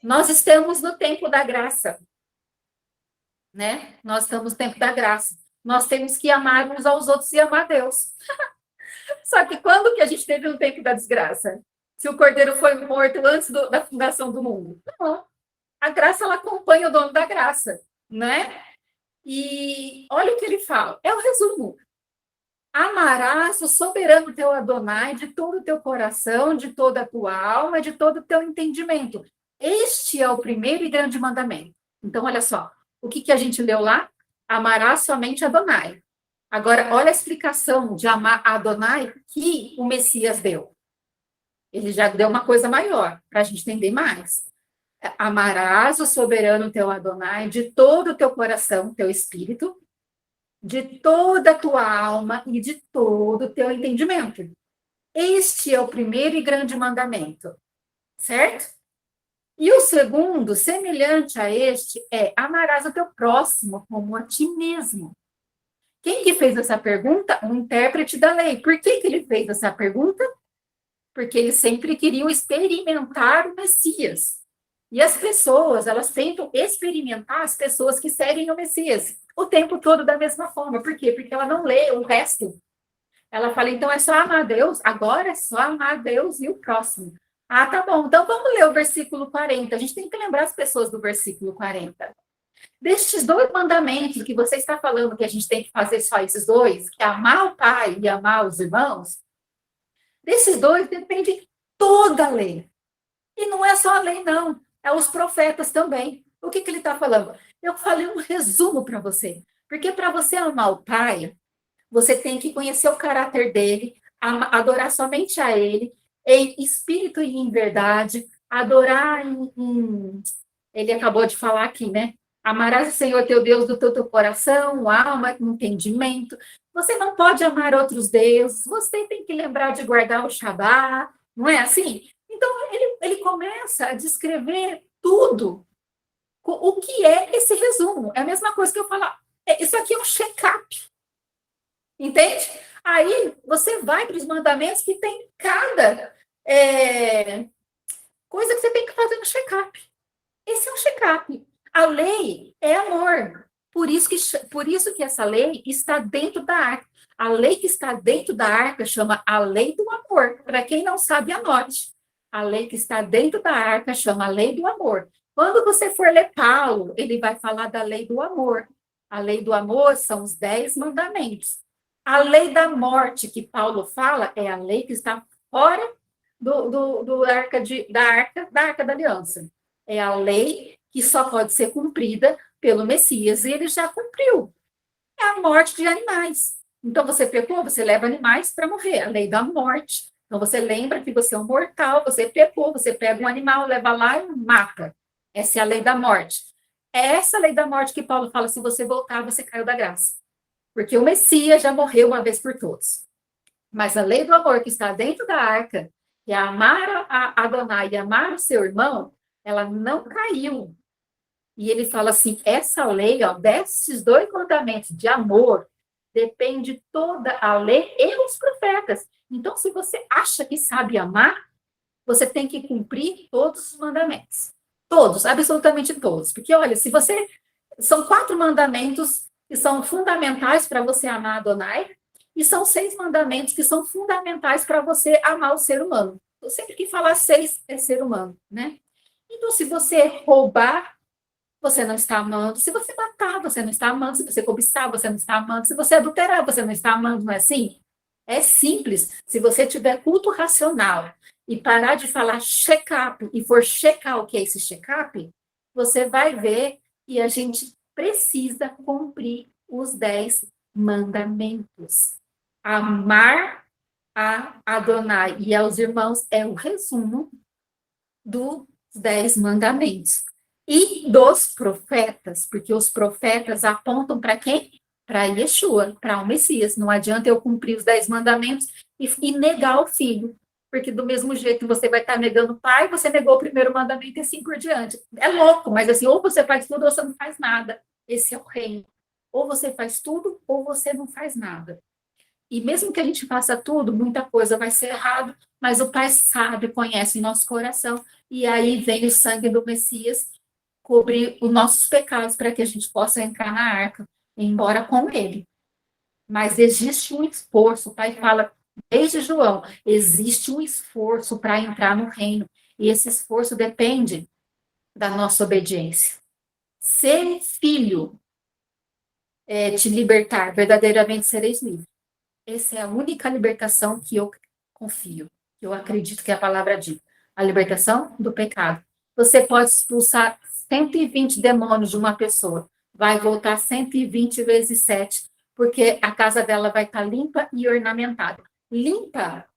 Nós estamos no tempo da graça, né? Nós estamos no tempo da graça. Nós temos que amar uns aos outros e amar Deus. Só que quando que a gente teve o tempo da desgraça? Se o cordeiro foi morto antes da fundação do mundo? Não. A graça, ela acompanha o dono da graça, né? E olha o que ele fala. É o resumo. Amarás o soberano teu Adonai de todo o teu coração, de toda a tua alma, de todo o teu entendimento. Este é o primeiro e grande mandamento. Então, olha só. O que a gente leu lá? Amarás somente Adonai. Agora, olha a explicação de amar Adonai que o Messias deu. Ele já deu uma coisa maior, para a gente entender mais. Amarás o soberano teu Adonai de todo o teu coração, teu espírito, de toda a tua alma e de todo o teu entendimento. Este é o primeiro e grande mandamento, certo? E o segundo, semelhante a este, é: amarás o teu próximo como a ti mesmo. Quem que fez essa pergunta? Um intérprete da lei. Por que ele fez essa pergunta? Porque eles sempre queriam experimentar o Messias. E as pessoas, elas tentam experimentar as pessoas que seguem o Messias o tempo todo da mesma forma. Por quê? Porque ela não lê o resto. Ela fala, então é só amar Deus? Agora é só amar Deus e o próximo. Ah, tá bom. Então vamos ler o versículo 40. A gente tem que lembrar as pessoas do versículo 40. Destes dois mandamentos que você está falando que a gente tem que fazer só esses dois, que é amar o pai e amar os irmãos, desses dois depende toda a lei. E não é só a lei, não. É os profetas também. O que ele está falando? Eu falei um resumo para você. Porque para você amar o pai, você tem que conhecer o caráter dele, adorar somente a ele, em espírito e em verdade, adorar ele acabou de falar aqui, né? Amarás o Senhor teu Deus do teu coração, alma, entendimento. Você não pode amar outros deuses, você tem que lembrar de guardar o Shabat, não é assim? Então, ele começa a descrever tudo. O que é esse resumo? É a mesma coisa que eu falar. Isso aqui é um check-up. Entende? Aí, você vai para os mandamentos que tem cada coisa que você tem que fazer no check-up. Esse é um check-up. A lei é amor. Por isso que essa lei está dentro da arca. A lei que está dentro da arca chama a lei do amor. Para quem não sabe, anote. A lei que está dentro da arca chama a lei do amor. Quando você for ler Paulo, ele vai falar da lei do amor. A lei do amor são os 10 mandamentos. A lei da morte que Paulo fala é a lei que está fora da arca da aliança. É a lei que só pode ser cumprida pelo Messias, e ele já cumpriu. É a morte de animais. Então, você pecou, você leva animais para morrer. A lei da morte. Então, você lembra que você é um mortal, você pecou, você pega um animal, leva lá e mata. Essa é a lei da morte. É essa lei da morte que Paulo fala, se você voltar, você caiu da graça. Porque o Messias já morreu uma vez por todos. Mas a lei do amor que está dentro da arca, que é amar a Adonai e amar o seu irmão, ela não caiu. E ele fala assim, essa lei, ó, desses 2 mandamentos de amor depende toda a lei e os profetas. Então, se você acha que sabe amar, você tem que cumprir todos os mandamentos. Todos, absolutamente todos. Porque, olha, se você... São 4 mandamentos que são fundamentais para você amar Adonai, e são 6 mandamentos que são fundamentais para você amar o ser humano. Eu sempre que falar 6 é ser humano, né? Então, se você roubar, você não está amando. Se você matar, você não está amando. Se você cobiçar, você não está amando. Se você adulterar, você não está amando, não é assim? É simples. Se você tiver culto racional e parar de falar check-up e for checar o que é esse check-up, você vai ver que a gente precisa cumprir os 10 mandamentos. Amar a Adonai e aos irmãos é o resumo dos 10 mandamentos. E dos profetas, porque os profetas apontam para quem? Para Yeshua, para o Messias. Não adianta eu cumprir os 10 mandamentos e negar o filho, porque do mesmo jeito que você vai estar negando o pai, você negou o primeiro mandamento e assim por diante. É louco, mas assim, ou você faz tudo ou você não faz nada. Esse é o reino. Ou você faz tudo ou você não faz nada. E mesmo que a gente faça tudo, muita coisa vai ser errado, mas o Pai sabe, conhece o nosso coração, e aí vem o sangue do Messias cobrir os nossos pecados para que a gente possa entrar na arca e ir embora com ele. Mas existe um esforço, o Pai fala desde João, existe um esforço para entrar no reino, e esse esforço depende da nossa obediência. Ser filho te libertar, verdadeiramente sereis livres. Essa é a única libertação que eu confio, que eu acredito que a palavra diz. A libertação do pecado. Você pode expulsar 120 demônios de uma pessoa, vai voltar 120 vezes 7, porque a casa dela vai estar limpa e ornamentada. Limpa,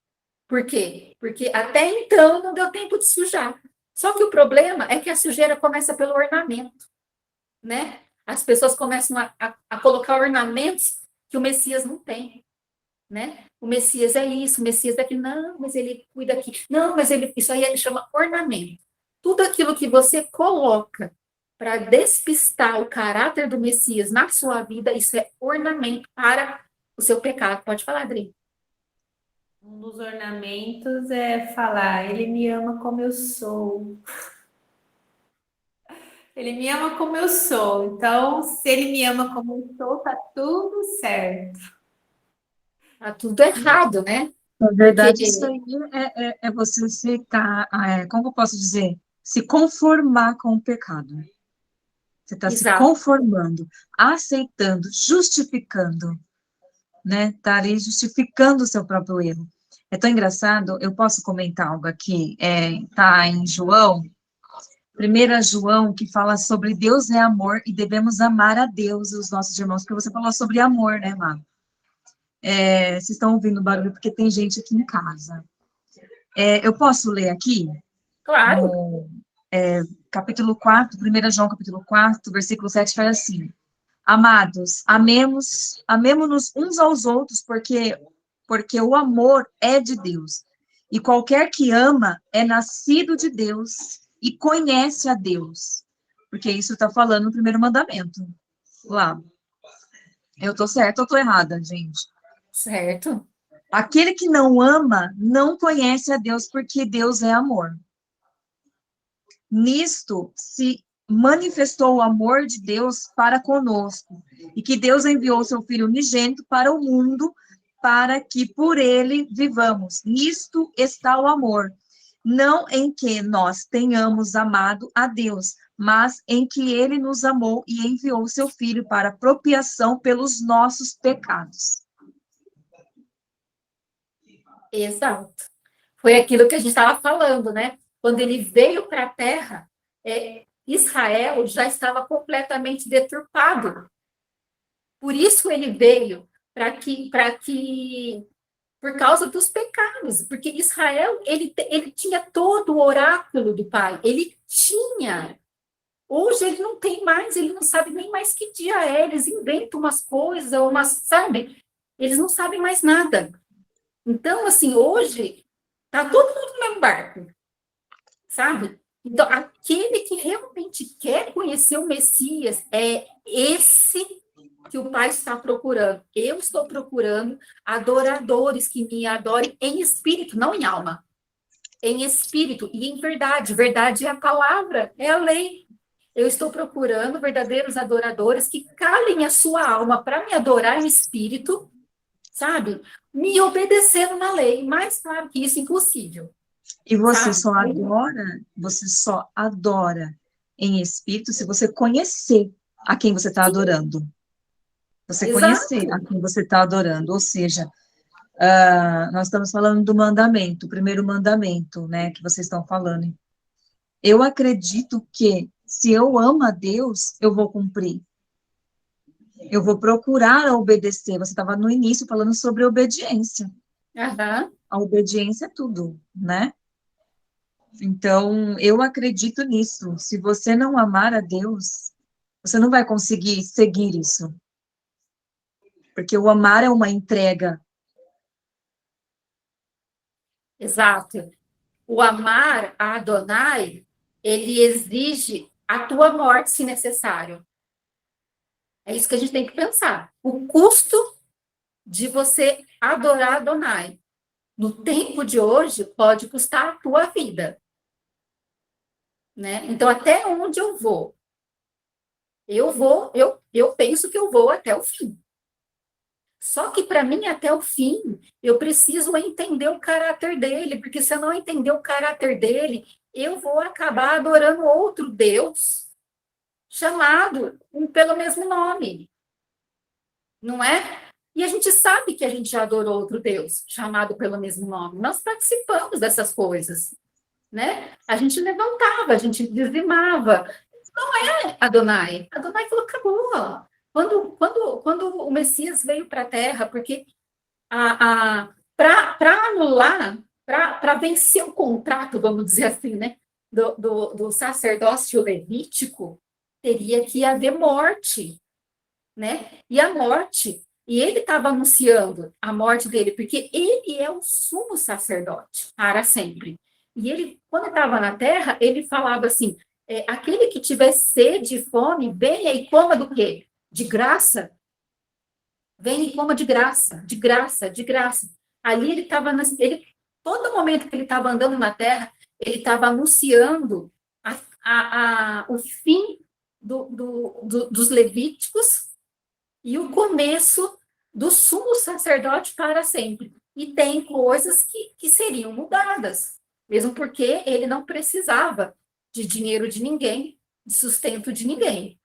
por quê? Porque até então não deu tempo de sujar. Só que o problema é que a sujeira começa pelo ornamento, né? As pessoas começam a colocar ornamentos que o Messias não tem. Né? O Messias é isso, o Messias é aquilo, não, mas ele cuida aqui, não, mas ele, isso aí ele chama ornamento. Tudo aquilo que você coloca para despistar o caráter do Messias na sua vida, isso é ornamento para o seu pecado. Pode falar, Adri. Um dos ornamentos é falar, ele me ama como eu sou. Ele me ama como eu sou. Então, se ele me ama como eu sou, tá tudo certo. Tá tudo errado, né? Na verdade, Porque, isso aí é você como eu posso dizer? Se conformar com o pecado. Você está se exato, conformando, aceitando, justificando, né? Está ali justificando o seu próprio erro. É tão engraçado, eu posso comentar algo aqui, tá em João, 1 João, que fala sobre Deus é amor e devemos amar a Deus e os nossos irmãos, porque você falou sobre amor, né, Má? Vocês estão ouvindo barulho porque tem gente aqui em casa. Eu posso ler aqui? claro. No capítulo 4, 1 João capítulo 4, versículo 7, fala assim: Amados, amemo-nos uns aos outros, porque o amor é de Deus. E qualquer que ama é nascido de Deus e conhece a Deus. Porque isso está falando no primeiro mandamento. Lá. Eu estou certa ou estou errada, gente? Certo. Aquele que não ama não conhece a Deus, porque Deus é amor. Nisto se manifestou o amor de Deus para conosco, e que Deus enviou seu Filho unigênito para o mundo, para que por ele vivamos. Nisto está o amor, não em que nós tenhamos amado a Deus, mas em que ele nos amou e enviou seu Filho para propiação pelos nossos pecados. Exato. Foi aquilo que a gente estava falando, né? Quando ele veio para a Terra, Israel já estava completamente deturpado. Por isso ele veio, por causa dos pecados, porque Israel, ele tinha todo o oráculo do Pai, ele tinha. Hoje ele não tem mais, ele não sabe nem mais que dia é, eles inventam umas coisas, sabe? Eles não sabem mais nada. Então, assim, hoje, tá todo mundo no mesmo barco, sabe? Então, aquele que realmente quer conhecer o Messias é esse que que o Pai está procurando? Eu estou procurando adoradores que me adorem em espírito, não em alma. Em espírito e em verdade. Verdade é a palavra, é a lei. Eu estou procurando verdadeiros adoradores que calem a sua alma para me adorar em espírito, sabe? Me obedecendo na lei. Mais claro que isso, impossível. E Sabe? você só adora em espírito se você conhecer a quem você está adorando. Você conhecer Exato. a quem você está adorando. Ou seja, nós estamos falando do mandamento, o primeiro mandamento, né, que vocês estão falando. Eu acredito que se eu amo a Deus, eu vou cumprir. Eu vou procurar obedecer. Você estava no início falando sobre obediência. Aham. A obediência é tudo, né? Então, eu acredito nisso. Se você não amar a Deus, você não vai conseguir seguir isso. Porque o amar é uma entrega. Exato. O amar a Adonai, ele exige a tua morte, se necessário. É isso que a gente tem que pensar. O custo de você adorar Adonai no tempo de hoje pode custar a tua vida, né? Então, até onde eu vou? Eu penso que eu vou até o fim. Só que para mim, até o fim, eu preciso entender o caráter dele, porque se eu não entender o caráter dele, eu vou acabar adorando outro Deus chamado pelo mesmo nome, não é? E a gente sabe que a gente já adorou outro Deus chamado pelo mesmo nome. Nós participamos dessas coisas, né? A gente levantava, a gente dizimava. Não é Adonai. Adonai falou, acabou. Quando o Messias veio para a Terra, porque para anular, para vencer o contrato, vamos dizer assim, né, do sacerdócio levítico, teria que haver morte, né? E a morte, e ele estava anunciando a morte dele, porque ele é o sumo sacerdote para sempre. E ele, quando estava na terra, ele falava assim: aquele que tiver sede e fome, venha e coma do quê? De graça. Venha e coma de graça, de graça, de graça. Ali ele estava, todo momento que ele estava andando na terra, ele estava anunciando o fim dos levíticos e o começo do sumo sacerdote para sempre. E tem coisas que seriam mudadas, mesmo porque ele não precisava de dinheiro de ninguém, de sustento de ninguém,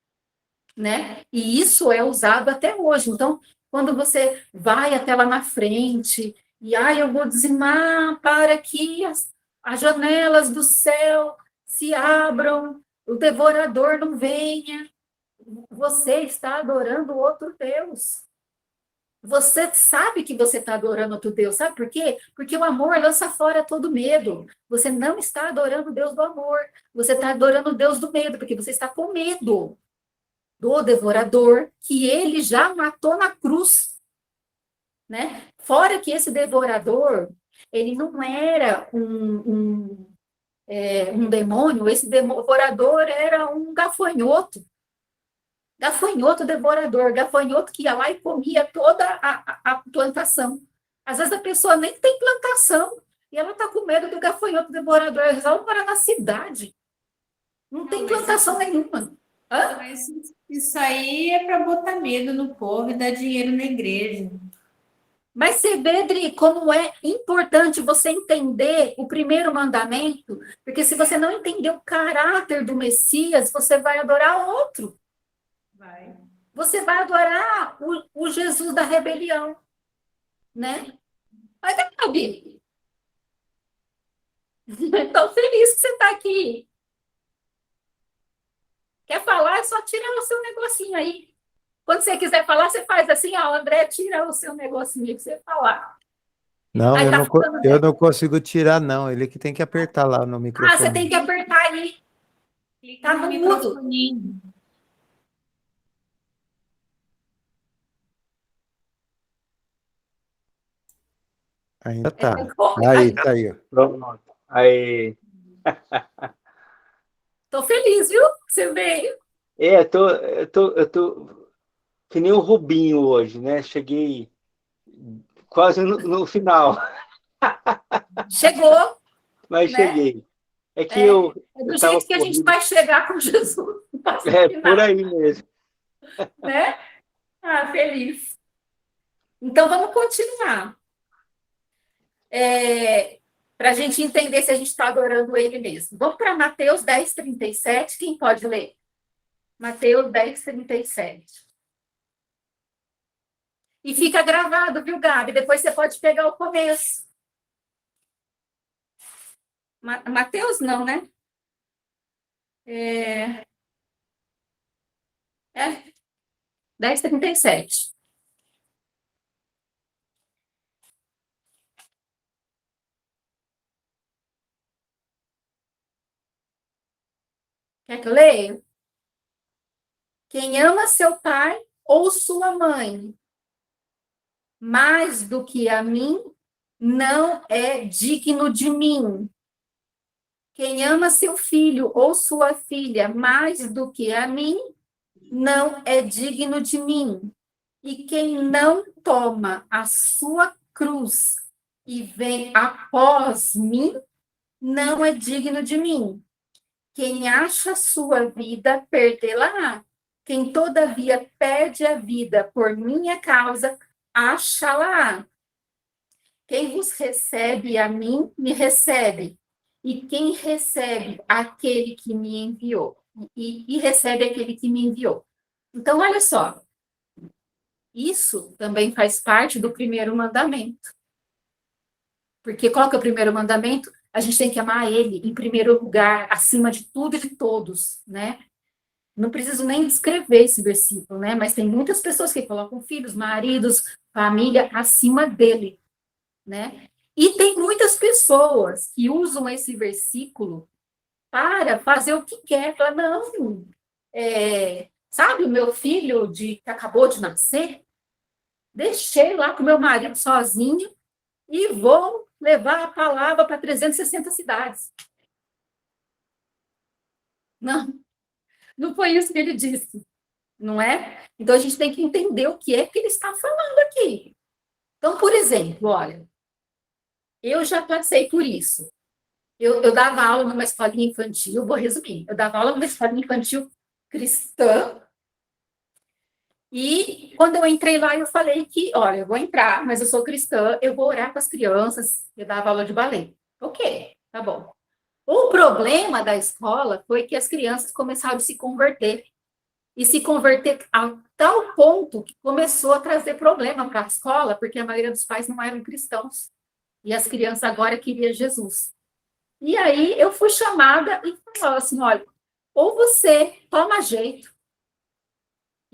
né? E isso é usado até hoje. Então, quando você vai até lá na frente e eu vou dizimar para que as janelas do céu se abram, o devorador não venha, você está adorando outro Deus. Você sabe que você está adorando outro Deus, sabe por quê? Porque o amor lança fora todo medo. Você não está adorando o Deus do amor, você está adorando o Deus do medo, porque você está com medo do devorador que ele já matou na cruz, né? Fora que esse devorador, ele não era um demônio, esse devorador era um gafanhoto. Gafanhoto devorador, gafanhoto que ia lá e comia toda a plantação. Às vezes a pessoa nem tem plantação e ela está com medo do gafanhoto devorador. Ela mora na cidade, não tem plantação nenhuma. Hã? Mas isso aí é para botar medo no povo e dar dinheiro na igreja. Mas você vê, Dri, como é importante você entender o primeiro mandamento, porque se você não entender o caráter do Messias, você vai adorar outro. Vai. Você vai adorar o Jesus da rebelião, né? Mas, Gabi, estou feliz que você está aqui. Quer falar? É só tirar o seu negocinho aí. Quando você quiser falar, você faz assim, André, tira o seu negocinho aí para você falar. Não, Aí eu tá não, falando, eu né? não consigo tirar, não. Ele que tem que apertar lá no Você microfone. tem que apertar aí. Clica Tá no no mudo. microfoninho. Ainda tá. Aí, Tá aí. Pronto. Aí, tô feliz, viu? Você veio. eu tô que nem o Rubinho hoje, né? Cheguei quase no final, Chegou, mas né? cheguei. É que É, eu é do estava jeito que a gente corrido, vai chegar com Jesus, não passa no é por final, aí mesmo. né? Ah, feliz. Então, vamos continuar. Para a gente entender se a gente está adorando ele mesmo. Vamos para Mateus 10:37. Quem pode ler? Mateus 10:37. E fica gravado, viu, Gabi? Depois você pode pegar o começo. Mateus não, né? É 10:37. Quer que eu leia? Quem ama seu pai ou sua mãe mais do que a mim, não é digno de mim. Quem ama seu filho ou sua filha mais do que a mim, não é digno de mim. E quem não toma a sua cruz e vem após mim, não é digno de mim. Quem acha sua vida, perdê-la-á. Quem, todavia, perde a vida por minha causa, acha-la-á. Quem vos recebe a mim, me recebe. E quem recebe aquele que me enviou. E recebe aquele que me enviou. Então, olha só. Isso também faz parte do primeiro mandamento. Porque qual que é o primeiro mandamento? A gente tem que amar ele em primeiro lugar, acima de tudo e de todos, né? Não preciso nem descrever esse versículo, né? Mas tem muitas pessoas que colocam filhos, maridos, família acima dele, né? E tem muitas pessoas que usam esse versículo para fazer o que quer. Fala, não, sabe o meu filho que acabou de nascer? Deixei lá com meu marido sozinho e vou levar a palavra para 360 cidades. Não, não foi isso que ele disse, não é? Então a gente tem que entender o que é que ele está falando aqui. Então, por exemplo, olha, eu já passei por isso. Eu dava aula numa escolinha infantil, vou resumir, eu dava aula numa escolinha infantil cristã, e quando eu entrei lá, eu falei que, olha, eu vou entrar, mas eu sou cristã, eu vou orar com as crianças, eu dava aula de balé. Ok, tá bom. O problema da escola foi que as crianças começaram a se converter, e se converter a tal ponto que começou a trazer problema para a escola, porque a maioria dos pais não eram cristãos, e as crianças agora queriam Jesus. E aí eu fui chamada e falou assim, olha, ou você toma jeito,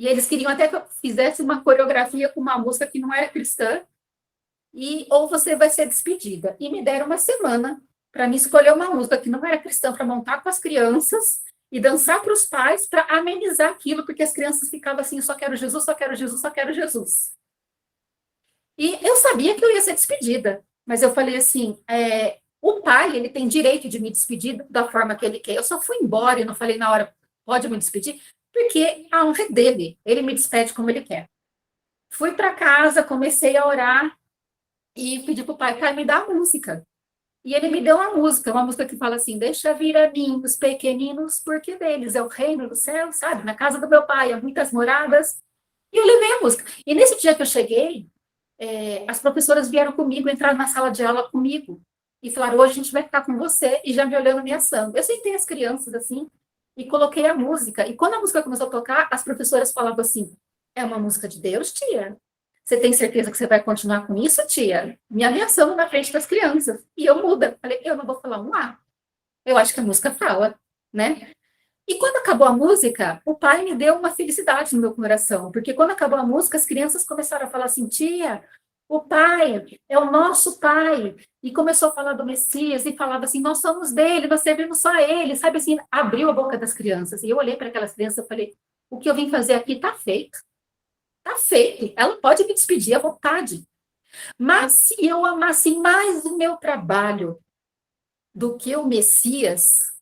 e eles queriam até que eu fizesse uma coreografia com uma música que não era cristã, ou você vai ser despedida. E me deram uma semana para me escolher uma música que não era cristã, para montar com as crianças e dançar para os pais, para amenizar aquilo, porque as crianças ficavam assim, só quero Jesus, só quero Jesus, só quero Jesus. E eu sabia que eu ia ser despedida, mas eu falei assim, o pai, ele tem direito de me despedir da forma que ele quer. Eu só fui embora e não falei na hora, pode me despedir, porque a honra é dele, ele me despede como ele quer. Fui para casa, comecei a orar e pedi para o pai, me dá a música. E ele me deu uma música que fala assim, deixa vir a mim os pequeninos, porque deles é o reino do céu, sabe? Na casa do meu pai há muitas moradas. E eu levei a música. E nesse dia que eu cheguei, as professoras vieram comigo, entraram na sala de aula comigo e falaram, hoje a gente vai ficar com você, e já me olhando me assando. Eu sentei as crianças assim e coloquei a música. E quando a música começou a tocar, as professoras falavam assim, é uma música de Deus, tia? Você tem certeza que você vai continuar com isso, tia? Me ameaçando na frente das crianças. E eu muda. Falei, eu não vou falar um A. Eu acho que a música fala, né? E quando acabou a música, o pai me deu uma felicidade no meu coração, porque quando acabou a música, as crianças começaram a falar assim, tia, o pai é o nosso pai. E começou a falar do Messias e falava assim, nós somos dele, nós servimos só a ele, sabe assim, abriu a boca das crianças. E eu olhei para aquelas crianças e falei, o que eu vim fazer aqui está feito. Está feito. Ela pode me despedir à vontade. Mas se eu amasse mais o meu trabalho do que o Messias,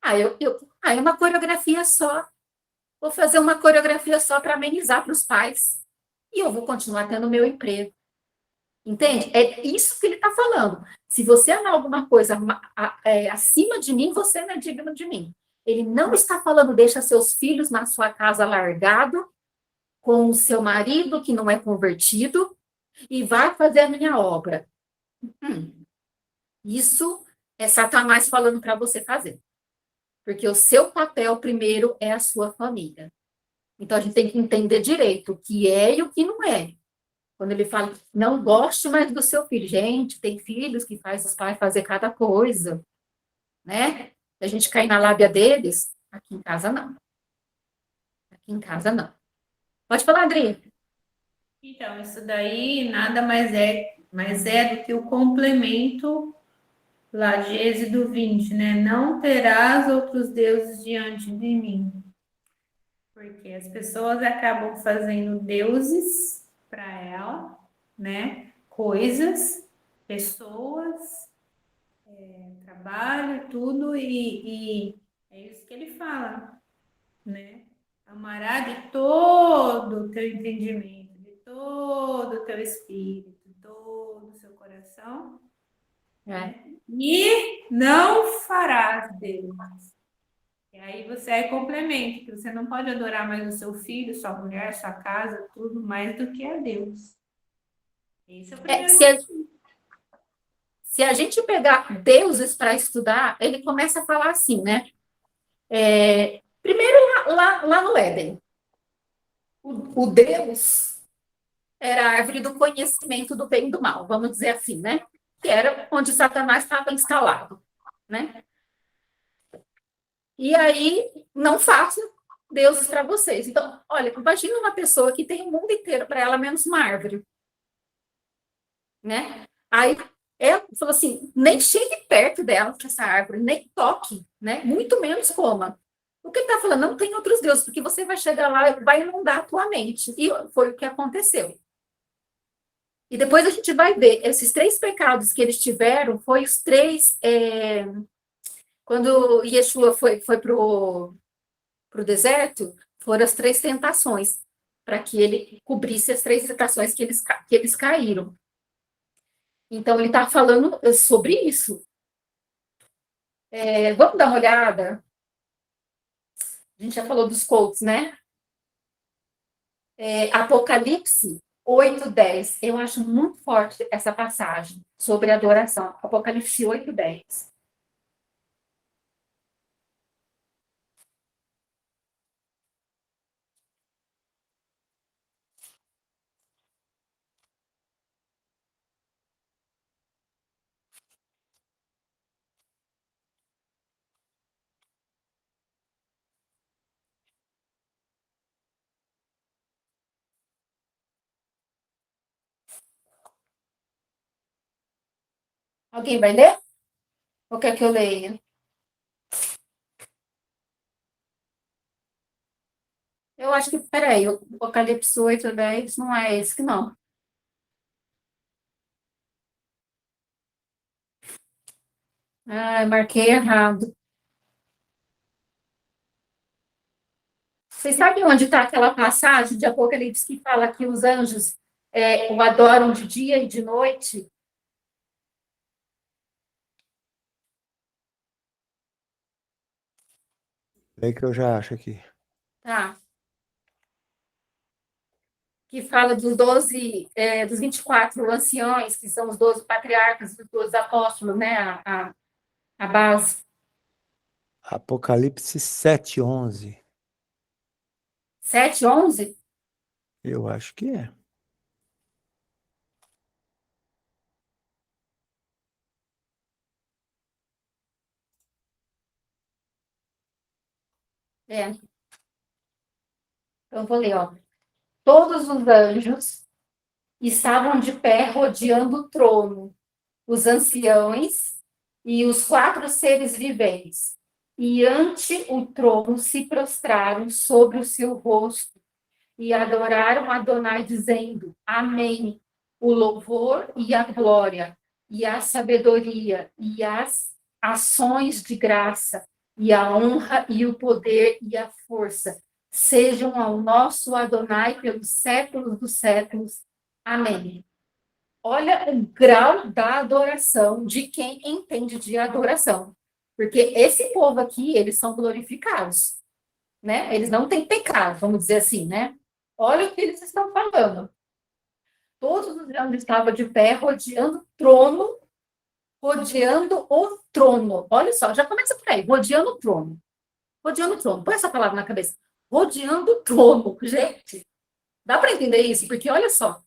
é uma coreografia só. Vou fazer uma coreografia só para amenizar para os pais. E eu vou continuar tendo meu emprego. Entende? É isso que ele está falando. Se você amar alguma coisa acima de mim, você não é digno de mim. Ele não está falando, deixa seus filhos na sua casa largado, com o seu marido que não é convertido, e vai fazer a minha obra. Isso é Satanás falando para você fazer. Porque o seu papel primeiro é a sua família. Então a gente tem que entender direito o que é e o que não é. Quando ele fala, não goste mais do seu filho. Gente, tem filhos que faz os pais fazer cada coisa, né? Se a gente cair na lábia deles, aqui em casa não. Aqui em casa não. Pode falar, Adri. Então, isso daí nada mais é do que o complemento lá de Êxodo 20, né? Não terás outros deuses diante de mim. Porque as pessoas acabam fazendo deuses para ela, né? Coisas, pessoas, trabalho, tudo, e é isso que ele fala, né? Amará de todo o teu entendimento, de todo o teu espírito, de todo o seu coração, e não farás Deus. E aí você é complemento, que você não pode adorar mais o seu filho, sua mulher, sua casa, tudo mais do que a Deus. Esse é o primeiro. Se a gente pegar deuses para estudar, ele começa a falar assim, né? Primeiro, lá no Éden, o Deus era a árvore do conhecimento do bem e do mal, vamos dizer assim, né? Que era onde Satanás estava instalado, né? E aí, não faço deuses para vocês. Então, olha, imagina uma pessoa que tem o mundo inteiro para ela, menos uma árvore, né? Aí, ela falou assim, nem chegue perto dela, essa árvore, nem toque, né? Muito menos coma. O que ele está falando? Não tem outros deuses, porque você vai chegar lá e vai inundar a tua mente. E foi o que aconteceu. E depois a gente vai ver, esses 3 pecados que eles tiveram, foi os 3... quando Yeshua foi para o deserto, foram as 3 tentações, para que ele cobrisse as 3 tentações que eles caíram. Então, ele está falando sobre isso. Vamos dar uma olhada? A gente já falou dos quotes, né? Apocalipse 8:10. Eu acho muito forte essa passagem sobre adoração. Apocalipse 8:10. Alguém vai ler? Ou quer que eu leia? Eu acho que, peraí, o Apocalipse 8:10 não é esse que não. Ah, eu marquei errado. Vocês sabem onde está aquela passagem de Apocalipse que fala que os anjos o adoram de dia e de noite? É que eu já acho aqui. Tá. Que fala dos 12, dos 24 anciões, que são os 12 patriarcas, os 12 apóstolos, né? A base. Apocalipse 7:11. 7:11? Eu acho que é. É. Então, vou ler, ó. Todos os anjos estavam de pé rodeando o trono, os anciões e os 4 seres viventes. E ante o trono se prostraram sobre o seu rosto e adoraram Adonai, dizendo: Amém. O louvor e a glória, e a sabedoria, e as ações de graça, e a honra, e o poder, e a força sejam ao nosso Adonai pelos séculos dos séculos. Amém. Olha o grau da adoração de quem entende de adoração. Porque esse povo aqui, eles são glorificados, né? Eles não têm pecado, vamos dizer assim, né? Olha o que eles estão falando. Todos os anos estavam de pé, rodeando o trono. Olha só, já começa por aí, rodeando o trono. Rodeando o trono. Põe essa palavra na cabeça. Rodeando o trono. Gente, dá para entender isso? Porque olha só,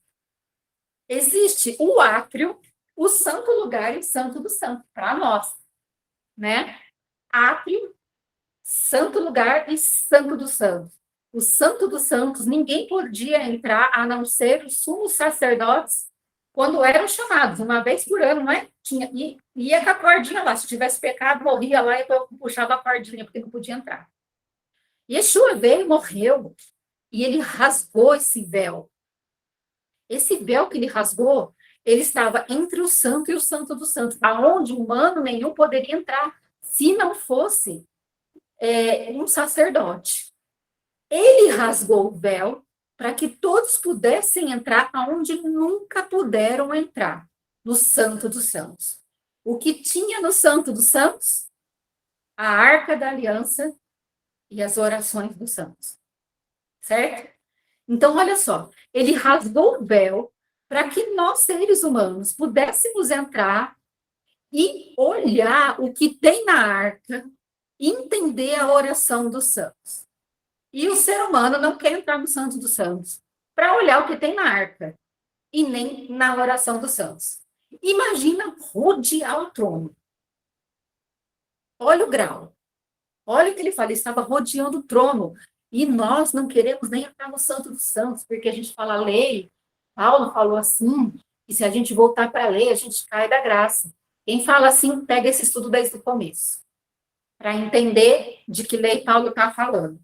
existe o átrio, o santo lugar e o santo do santo, para nós, né? Átrio, santo lugar e santo dos santos. O santo dos santos, ninguém podia entrar a não ser os sumos sacerdotes quando eram chamados, uma vez por ano, não é? Ia com a cordinha lá, se tivesse pecado, morria lá e puxava a cordinha, porque não podia entrar. Yeshua veio, morreu, e ele rasgou esse véu. Esse véu que ele rasgou, ele estava entre o santo e o santo dos santos, aonde humano nenhum poderia entrar, se não fosse um sacerdote. Ele rasgou o véu para que todos pudessem entrar aonde nunca puderam entrar, no Santo dos Santos. O que tinha no Santo dos Santos? A Arca da Aliança e as orações dos santos. Certo? Então, olha só, ele rasgou o véu para que nós, seres humanos, pudéssemos entrar e olhar o que tem na arca, entender a oração dos santos. E o ser humano não quer entrar no Santo dos Santos para olhar o que tem na arca e nem na oração dos santos. Imagina rodear o trono. Olha o grau. Olha o que ele fala, ele estava rodeando o trono. E nós não queremos nem entrar no Santo dos Santos, porque a gente fala lei. Paulo falou assim, e se a gente voltar para a lei, a gente cai da graça. Quem fala assim, pega esse estudo desde o começo, para entender de que lei Paulo está falando.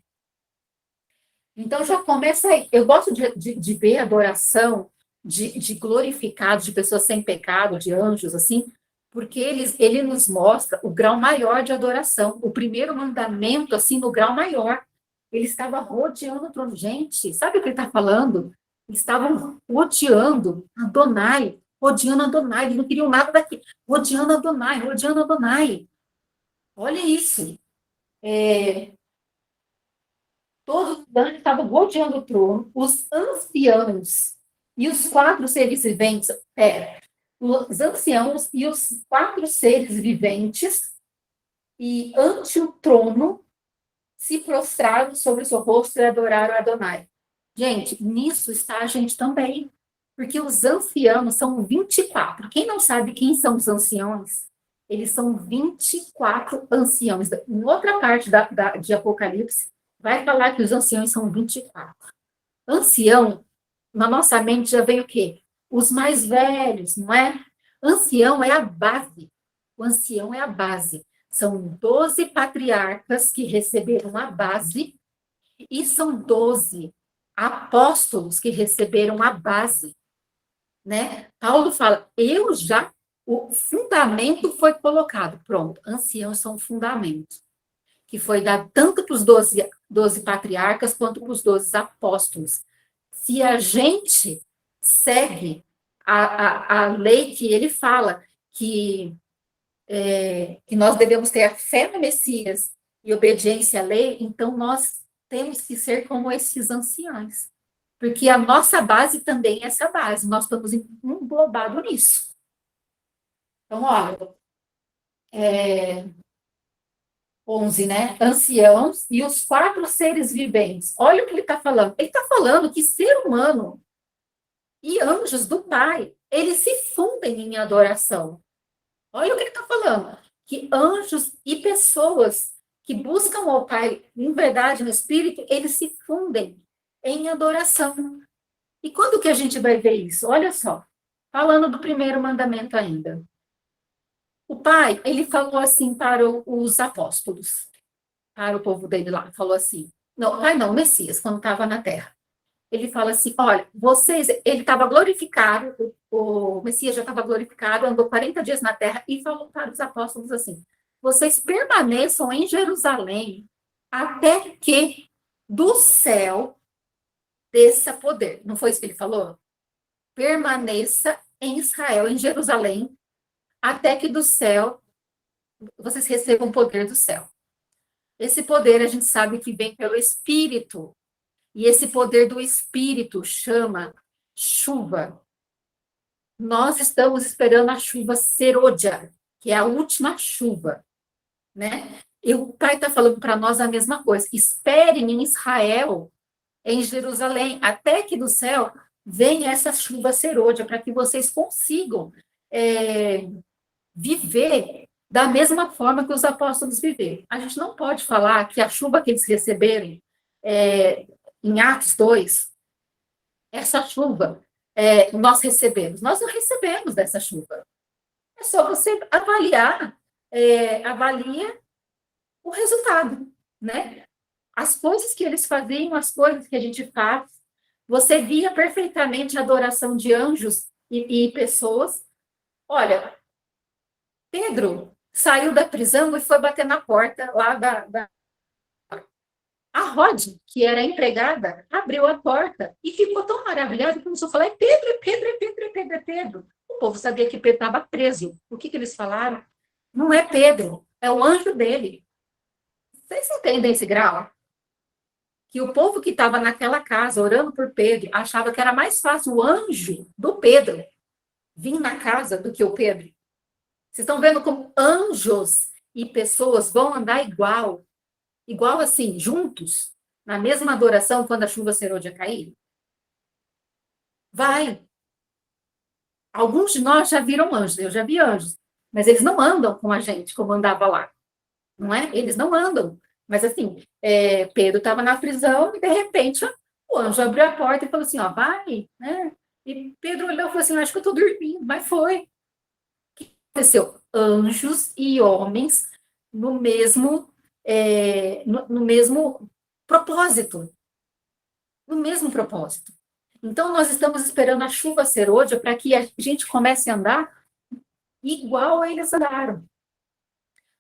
Então, já começa aí. Eu gosto de ver adoração de glorificados, de pessoas sem pecado, de anjos, assim, porque ele nos mostra o grau maior de adoração. O primeiro mandamento, assim, no grau maior. Ele estava rodeando o trono. Gente, sabe o que ele está falando? Eles estavam rodeando Adonai. Eles não queriam nada daqui. Rodeando Adonai. Olha isso. Todos os anjos estavam rodeando o trono, os anciãos e os 4 seres viventes, os anciãos e os 4 seres viventes, e ante o trono, se prostraram sobre o seu rosto e adoraram a Adonai. Gente, nisso está a gente também, porque os anciãos são 24. Quem não sabe quem são os anciãos? Eles são 24 anciãos. Em outra parte de Apocalipse, vai falar que os anciãos são 24. Ancião, na nossa mente já vem o quê? Os mais velhos, não é? Ancião é a base. O ancião é a base. São 12 patriarcas que receberam a base e são 12 apóstolos que receberam a base, né? Paulo fala, o fundamento foi colocado. Pronto, anciãos são o fundamento, que foi dado tanto para os 12 patriarcas quanto para os 12 apóstolos. Se a gente segue a lei que ele fala, que nós devemos ter a fé no Messias e obediência à lei, então nós temos que ser como esses anciãos. Porque a nossa base também é essa base, nós estamos englobados nisso. Então, olha, 11, né? Anciãos e os 4 seres viventes. Olha o que ele está falando. Ele está falando que ser humano e anjos do Pai, eles se fundem em adoração. Olha o que ele está falando. Que anjos e pessoas que buscam ao Pai em verdade, no Espírito, eles se fundem em adoração. E quando que a gente vai ver isso? Olha só. Falando do primeiro mandamento ainda. O Pai, ele falou assim para os apóstolos, para o povo dele lá, falou assim, o Messias, quando estava na terra. Ele fala assim, olha, ele estava glorificado, o Messias já estava glorificado, andou 40 dias na terra e falou para os apóstolos assim, vocês permaneçam em Jerusalém até que do céu desça poder. Não foi isso que ele falou? Permaneça em Israel, em Jerusalém, até que do céu vocês recebam poder do céu. Esse poder a gente sabe que vem pelo Espírito. E esse poder do Espírito chama chuva. Nós estamos esperando a chuva serôdia, que é a última chuva, né? E o Pai está falando para nós a mesma coisa. Esperem em Israel, em Jerusalém, até que do céu venha essa chuva serôdia, para que vocês consigam viver da mesma forma que os apóstolos viveram. A gente não pode falar que a chuva que eles receberam em Atos 2, essa chuva nós recebemos. Nós não recebemos dessa chuva. É só você avaliar, avalia o resultado, né? As coisas que eles faziam, as coisas que a gente faz, você via perfeitamente a adoração de anjos e pessoas. Olha, Pedro saiu da prisão e foi bater na porta lá A Rod, que era empregada, abriu a porta e ficou tão maravilhada que começou a falar: é Pedro, é Pedro, é Pedro, é Pedro, é Pedro. O povo sabia que Pedro estava preso. O que eles falaram? Não é Pedro, é o anjo dele. Vocês entendem esse grau? Que o povo que estava naquela casa orando por Pedro achava que era mais fácil o anjo do Pedro vir na casa do que o Pedro. Vocês estão vendo como anjos e pessoas vão andar igual assim, juntos, na mesma adoração quando a chuva serôdia cair? Vai. Alguns de nós já viram anjos, eu já vi anjos, mas eles não andam com a gente como andava lá, não é? Eles não andam. Mas assim, Pedro estava na prisão e de repente o anjo abriu a porta e falou assim, ó, vai, né? E Pedro olhou e falou assim, acho que eu estou dormindo, mas foi. O que aconteceu? Anjos e homens no mesmo propósito. No mesmo propósito. Então, nós estamos esperando a chuva serôdia para que a gente comece a andar igual a eles andaram.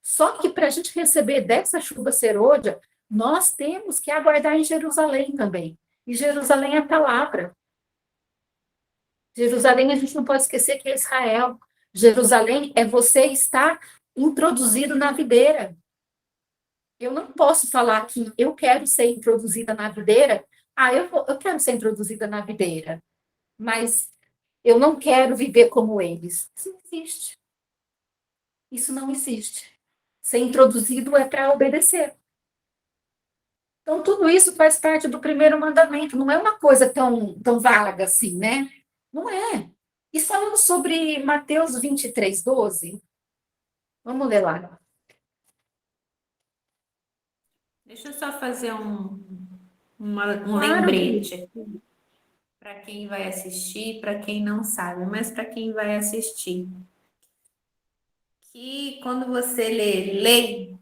Só que para a gente receber dessa chuva serôdia, nós temos que aguardar em Jerusalém também. E Jerusalém é a palavra. Jerusalém, a gente não pode esquecer que é Israel. Jerusalém é você estar introduzido na videira. Eu não posso falar que eu quero ser introduzida na videira. Eu quero ser introduzida na videira, mas eu não quero viver como eles. Isso não existe. Isso não existe. Ser introduzido é para obedecer. Então, tudo isso faz parte do primeiro mandamento. Não é uma coisa tão vaga assim, né? Não é. E falando sobre Mateus 23:12, vamos ler lá. Deixa eu só fazer um Claro. lembrete para quem vai assistir, para quem não sabe, mas para quem vai assistir. Que quando você lê lei,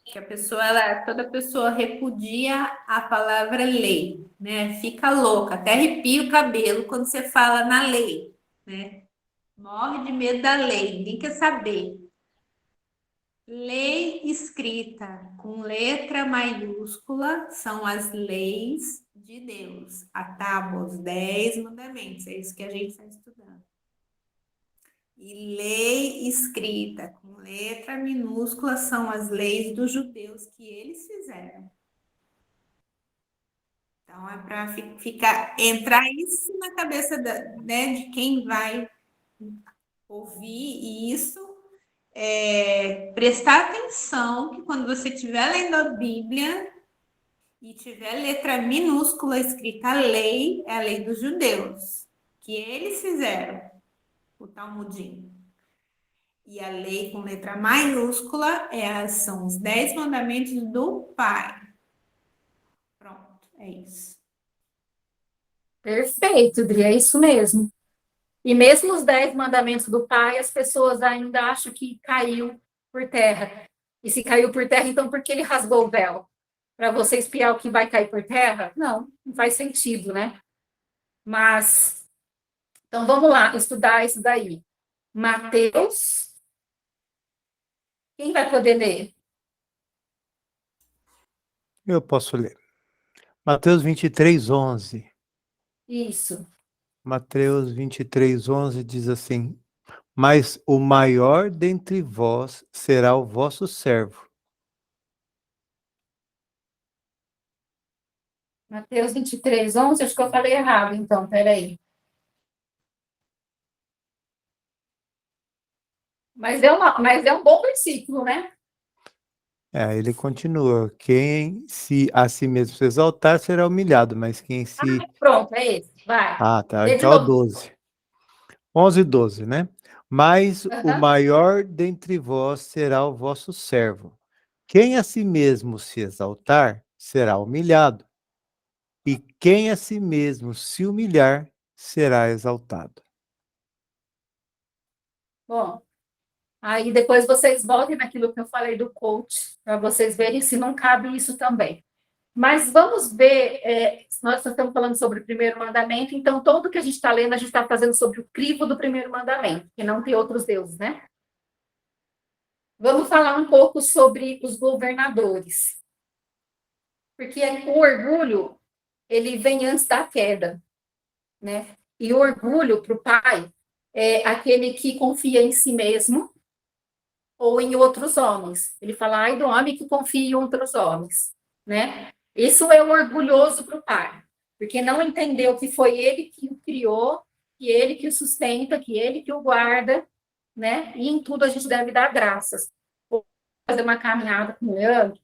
que toda pessoa repudia a palavra lei, né? Fica louca, até arrepia o cabelo quando você fala na lei, né? Morre de medo da lei, ninguém quer saber. Lei escrita com letra maiúscula são as leis de Deus, a tábua, os 10 mandamentos, é isso que a gente está estudando. E lei escrita com letra minúscula são as leis dos judeus que eles fizeram. Então é para entrar isso na cabeça de quem vai ouvir isso. Prestar atenção que quando você estiver lendo a Bíblia e tiver letra minúscula escrita lei, é a lei dos judeus, que eles fizeram, o Talmudim. E a lei com letra maiúscula são os 10 mandamentos do Pai. Pronto, é isso. Perfeito, Dri, é isso mesmo. E mesmo os 10 mandamentos do Pai, as pessoas ainda acham que caiu por terra. E se caiu por terra, então por que ele rasgou o véu? Para você espiar o que vai cair por terra? Não faz sentido, né? Mas, então vamos lá, estudar isso daí. Mateus. Quem vai poder ler? Eu posso ler. Mateus 23:11. Isso. Mateus 23:11 diz assim: Mas o maior dentre vós será o vosso servo. Mateus 23:11, acho que eu falei errado, então, peraí. Mas é um bom versículo, né? Ele continua: quem a si mesmo se exaltar será humilhado, mas quem se... Pronto, é esse. Vai. Tá, Lê de então é o novo. 12. 11 e 12, né? Mas o Aham. maior dentre vós será o vosso servo. Quem a si mesmo se exaltar será humilhado, e quem a si mesmo se humilhar será exaltado. Bom, aí depois vocês voltem naquilo que eu falei do coach, para vocês verem se não cabe isso também. Mas vamos ver, nós estamos falando sobre o primeiro mandamento, então todo que a gente está lendo, a gente está fazendo sobre o crivo do primeiro mandamento, que não tem outros deuses, né? Vamos falar um pouco sobre os governadores. Porque o orgulho, ele vem antes da queda, né? E o orgulho para o pai é aquele que confia em si mesmo ou em outros homens. Ele fala, ai do homem que confia em outros homens, né? Isso é o orgulhoso para o pai, porque não entendeu que foi ele que o criou, que ele que o sustenta, que ele que o guarda, né? E em tudo a gente deve dar graças. Vou fazer uma caminhada com o Leandro,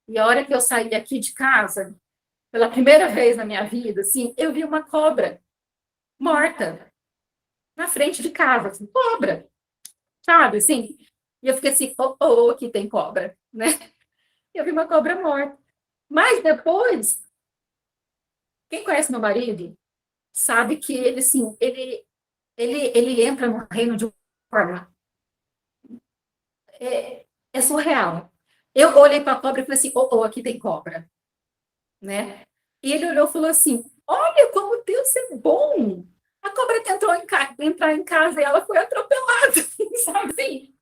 e a hora que eu saí aqui de casa, pela primeira vez na minha vida, assim, eu vi uma cobra morta na frente de casa, assim, cobra, sabe, assim. E eu fiquei assim, aqui tem cobra, né? Eu vi uma cobra morta. Mas depois, quem conhece meu marido sabe que ele, assim, ele entra no reino de uma forma é surreal. Eu olhei para a cobra e falei assim, aqui tem cobra, né? E ele olhou e falou assim, olha como Deus é bom. A cobra tentou entrar em casa e ela foi atropelada, sabe assim?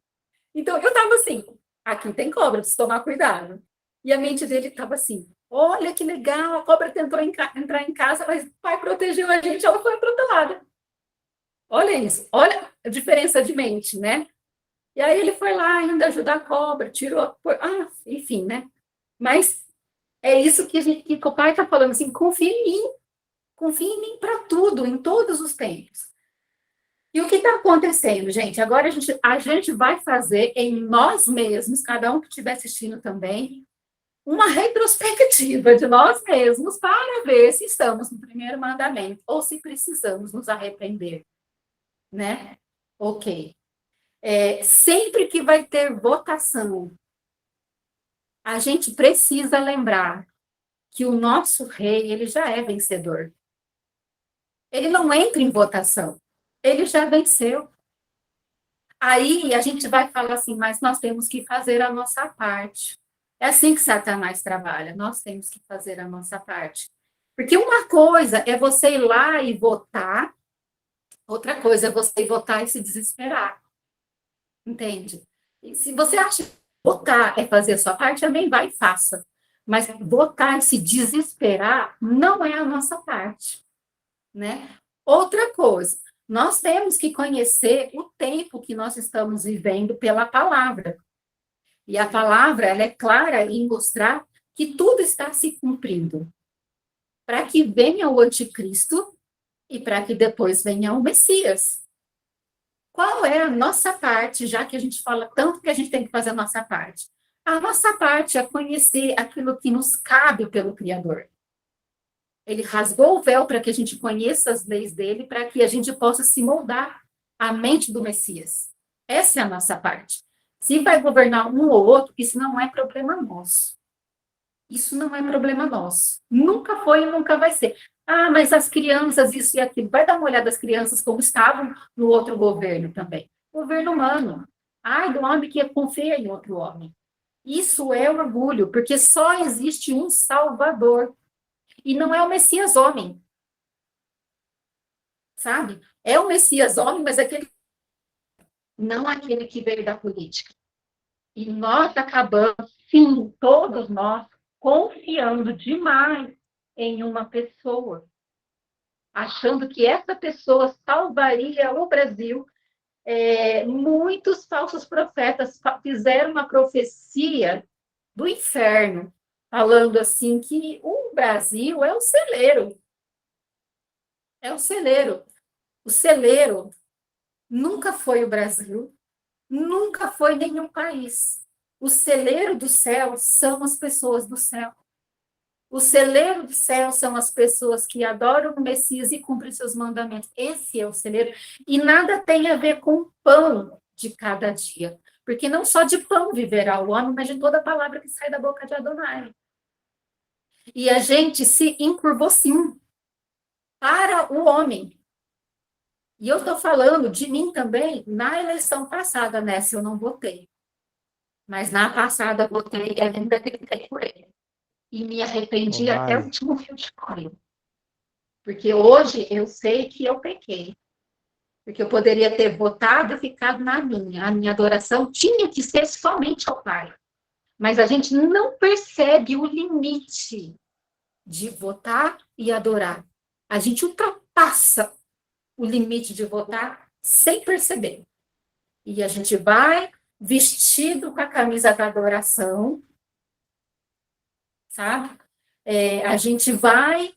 Então, eu estava assim, aqui tem cobra, preciso tomar cuidado. E a mente dele estava assim, olha que legal, a cobra tentou entrar em casa, mas o pai protegeu a gente, ela foi atropelada. Olha isso, olha a diferença de mente, né? E aí ele foi lá ainda ajudar a cobra, tirou, enfim, né? Mas é isso que o pai está falando, assim, confie em mim para tudo, em todos os tempos. E o que está acontecendo, gente? Agora a gente vai fazer em nós mesmos, cada um que estiver assistindo também, uma retrospectiva de nós mesmos para ver se estamos no primeiro mandamento ou se precisamos nos arrepender, né? Ok. Sempre que vai ter votação, a gente precisa lembrar que o nosso rei, ele já é vencedor. Ele não entra em votação, ele já venceu. Aí a gente vai falar assim, mas nós temos que fazer a nossa parte. É assim que Satanás trabalha, nós temos que fazer a nossa parte. Porque uma coisa é você ir lá e votar, outra coisa é você ir votar e se desesperar. Entende? E se você acha que votar é fazer a sua parte, também vai e faça. Mas votar e se desesperar não é a nossa parte, né? Outra coisa, nós temos que conhecer o tempo que nós estamos vivendo pela palavra. E a palavra, ela é clara em mostrar que tudo está se cumprindo. Para que venha o anticristo e para que depois venha o Messias. Qual é a nossa parte, já que a gente fala tanto que a gente tem que fazer a nossa parte? A nossa parte é conhecer aquilo que nos cabe pelo Criador. Ele rasgou o véu para que a gente conheça as leis dele, para que a gente possa se moldar à mente do Messias. Essa é a nossa parte. Se vai governar um ou outro, isso não é problema nosso. Isso não é problema nosso. Nunca foi e nunca vai ser. Mas as crianças, isso e aquilo. Vai dar uma olhada das crianças como estavam no outro governo também. Governo humano. Do homem que confia em outro homem. Isso é orgulho, porque só existe um Salvador. E não é o Messias homem. Sabe? É o Messias homem, mas não aquele que veio da política. E nós acabamos, sim, todos nós, confiando demais em uma pessoa, achando que essa pessoa salvaria o Brasil. Muitos falsos profetas fizeram uma profecia do inferno, falando assim que o Brasil é o celeiro. É o celeiro. O celeiro nunca foi o Brasil, nunca foi nenhum país. O celeiro do céu são as pessoas do céu. O celeiro do céu são as pessoas que adoram o Messias e cumprem seus mandamentos. Esse é o celeiro. E nada tem a ver com o pão de cada dia. Porque não só de pão viverá o homem, mas de toda palavra que sai da boca de Adonai. E a gente se encurvou, sim, para o homem. E eu estou falando de mim também, na eleição passada, nessa eu não votei. Mas na passada votei e ainda gritei por ele. E me arrependi até o último fio de cabelo. Porque hoje eu sei que eu pequei. Porque eu poderia ter votado e ficado na minha. A minha adoração tinha que ser somente ao Pai. Mas a gente não percebe o limite de votar e adorar. A gente ultrapassa o limite de votar sem perceber. E a gente vai vestido com a camisa da adoração, sabe? A gente vai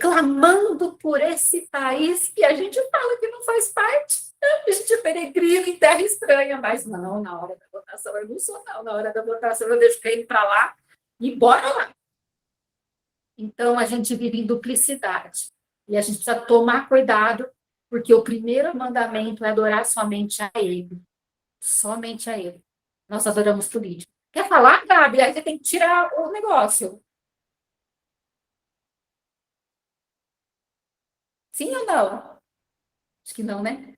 clamando por esse país que a gente fala que não faz parte. A gente é peregrino em terra estranha, mas não, na hora da votação eu não sou, não. Na hora da votação eu deixo ele para lá e bora lá. Então, a gente vive em duplicidade. E a gente precisa tomar cuidado, porque o primeiro mandamento é adorar somente a Ele. Somente a Ele. Nós adoramos político. Quer falar, Gabi? Aí você tem que tirar o negócio. Sim ou não? Acho que não, né?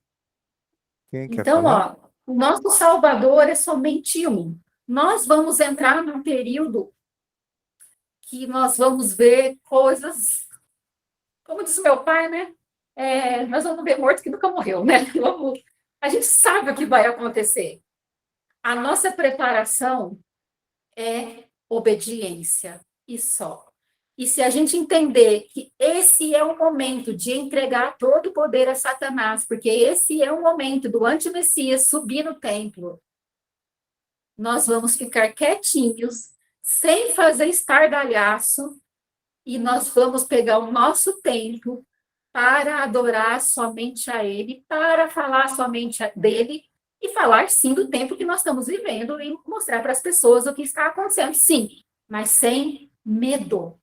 Quem quer Então, falar? o nosso Salvador é somente um. Nós vamos entrar num período que nós vamos ver coisas, como diz meu pai, né? Nós vamos ver morto que nunca morreu, né? A gente sabe o que vai acontecer. A nossa preparação é obediência e só. E se a gente entender que esse é o momento de entregar todo o poder a Satanás, porque esse é o momento do anti-messias subir no templo, nós vamos ficar quietinhos, sem fazer estardalhaço, e nós vamos pegar o nosso tempo para adorar somente a Ele, para falar somente dele, e falar, sim, do tempo que nós estamos vivendo e mostrar para as pessoas o que está acontecendo, sim, mas sem medo.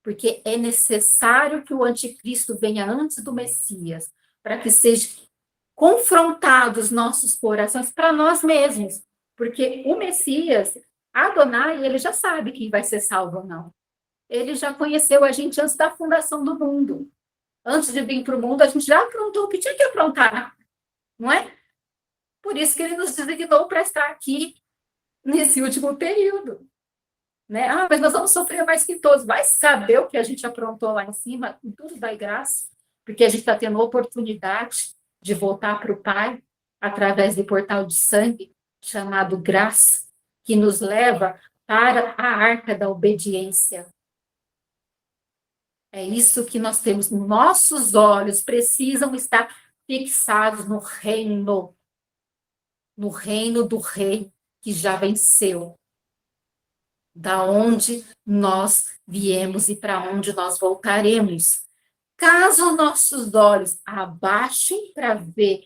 Porque é necessário que o anticristo venha antes do Messias, para que sejam confrontados nossos corações para nós mesmos. Porque o Messias, Adonai, ele já sabe quem vai ser salvo ou não. Ele já conheceu a gente antes da fundação do mundo. Antes de vir para o mundo, a gente já aprontou o que tinha que aprontar, não é? Por isso que ele nos designou para estar aqui nesse último período. Né? Mas nós vamos sofrer mais que todos. Vai saber o que a gente aprontou lá em cima, tudo dá graça, porque a gente está tendo a oportunidade de voltar para o Pai através do portal de sangue chamado graça, que nos leva para a arca da obediência. É isso que nós temos. Nossos olhos precisam estar fixados no reino do rei que já venceu. Da onde nós viemos e para onde nós voltaremos. Caso nossos olhos abaixem para ver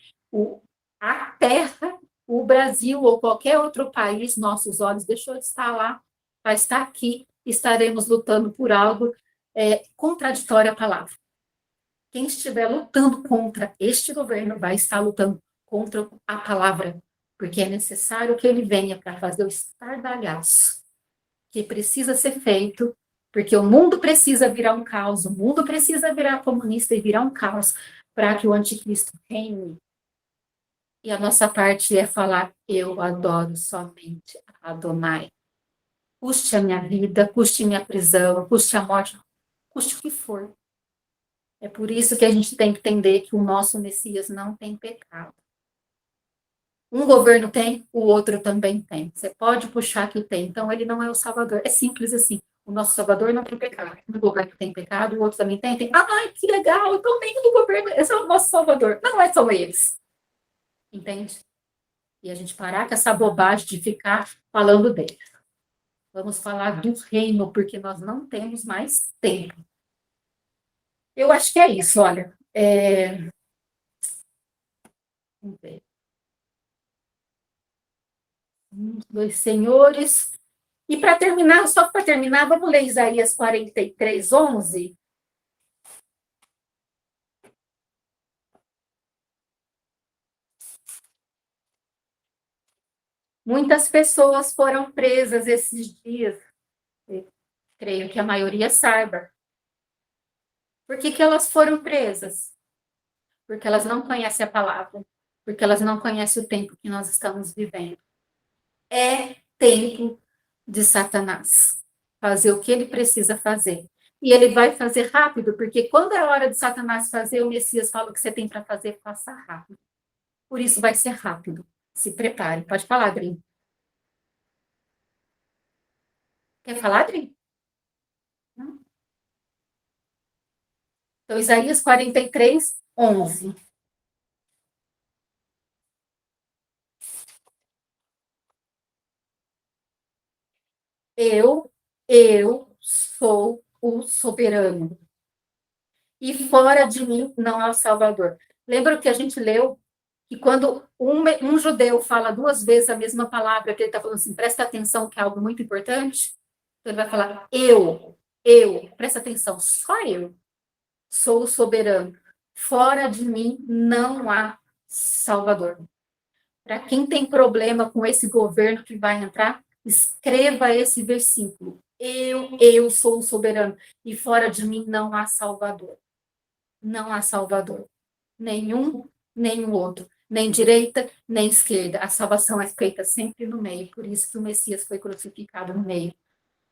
a terra, o Brasil ou qualquer outro país, nossos olhos deixou de estar lá, vai estar aqui, estaremos lutando por algo contraditório à palavra. Quem estiver lutando contra este governo vai estar lutando contra a palavra, porque é necessário que ele venha para fazer o estardalhaço que precisa ser feito, porque o mundo precisa virar um caos, o mundo precisa virar comunista e virar um caos para que o anticristo reine. E a nossa parte é falar, eu adoro somente a Adonai. Custe a minha vida, custe minha prisão, custe a morte, custe o que for. É por isso que a gente tem que entender que o nosso Messias não tem pecado. Um governo tem, o outro também tem. Você pode puxar que tem. Então, ele não é o Salvador. É simples assim. O nosso Salvador não tem pecado. No lugar que tem pecado, o outro também tem. Ai, que legal, então nem do governo, esse é o nosso Salvador. Não é só eles. Entende? E a gente parar com essa bobagem de ficar falando dele. Vamos falar do reino, porque nós não temos mais tempo. Eu acho que é isso, olha. Vamos ver. Dois senhores. E para terminar, só para terminar, vamos ler Isaías 43, 11. Muitas pessoas foram presas esses dias. Eu creio que a maioria saiba. Por que elas foram presas? Porque elas não conhecem a palavra. Porque elas não conhecem o tempo que nós estamos vivendo. É tempo de Satanás fazer o que ele precisa fazer. E ele vai fazer rápido, porque quando é hora de Satanás fazer, o Messias fala o que você tem para fazer, faça rápido. Por isso vai ser rápido. Se prepare. Pode falar, Adri. Quer falar, Adri? Não? Então, Isaías 43, 11. Eu sou o soberano. E fora de mim não há o Salvador. Lembra que a gente leu que quando um judeu fala duas vezes a mesma palavra, que ele está falando assim, presta atenção que é algo muito importante, então ele vai falar, presta atenção, só eu sou o soberano. Fora de mim não há Salvador. Para quem tem problema com esse governo que vai entrar, escreva esse versículo. Eu sou o soberano, e fora de mim não há Salvador. Não há Salvador. Nenhum, nem o outro. Nem direita, nem esquerda. A salvação é feita sempre no meio. Por isso que o Messias foi crucificado no meio.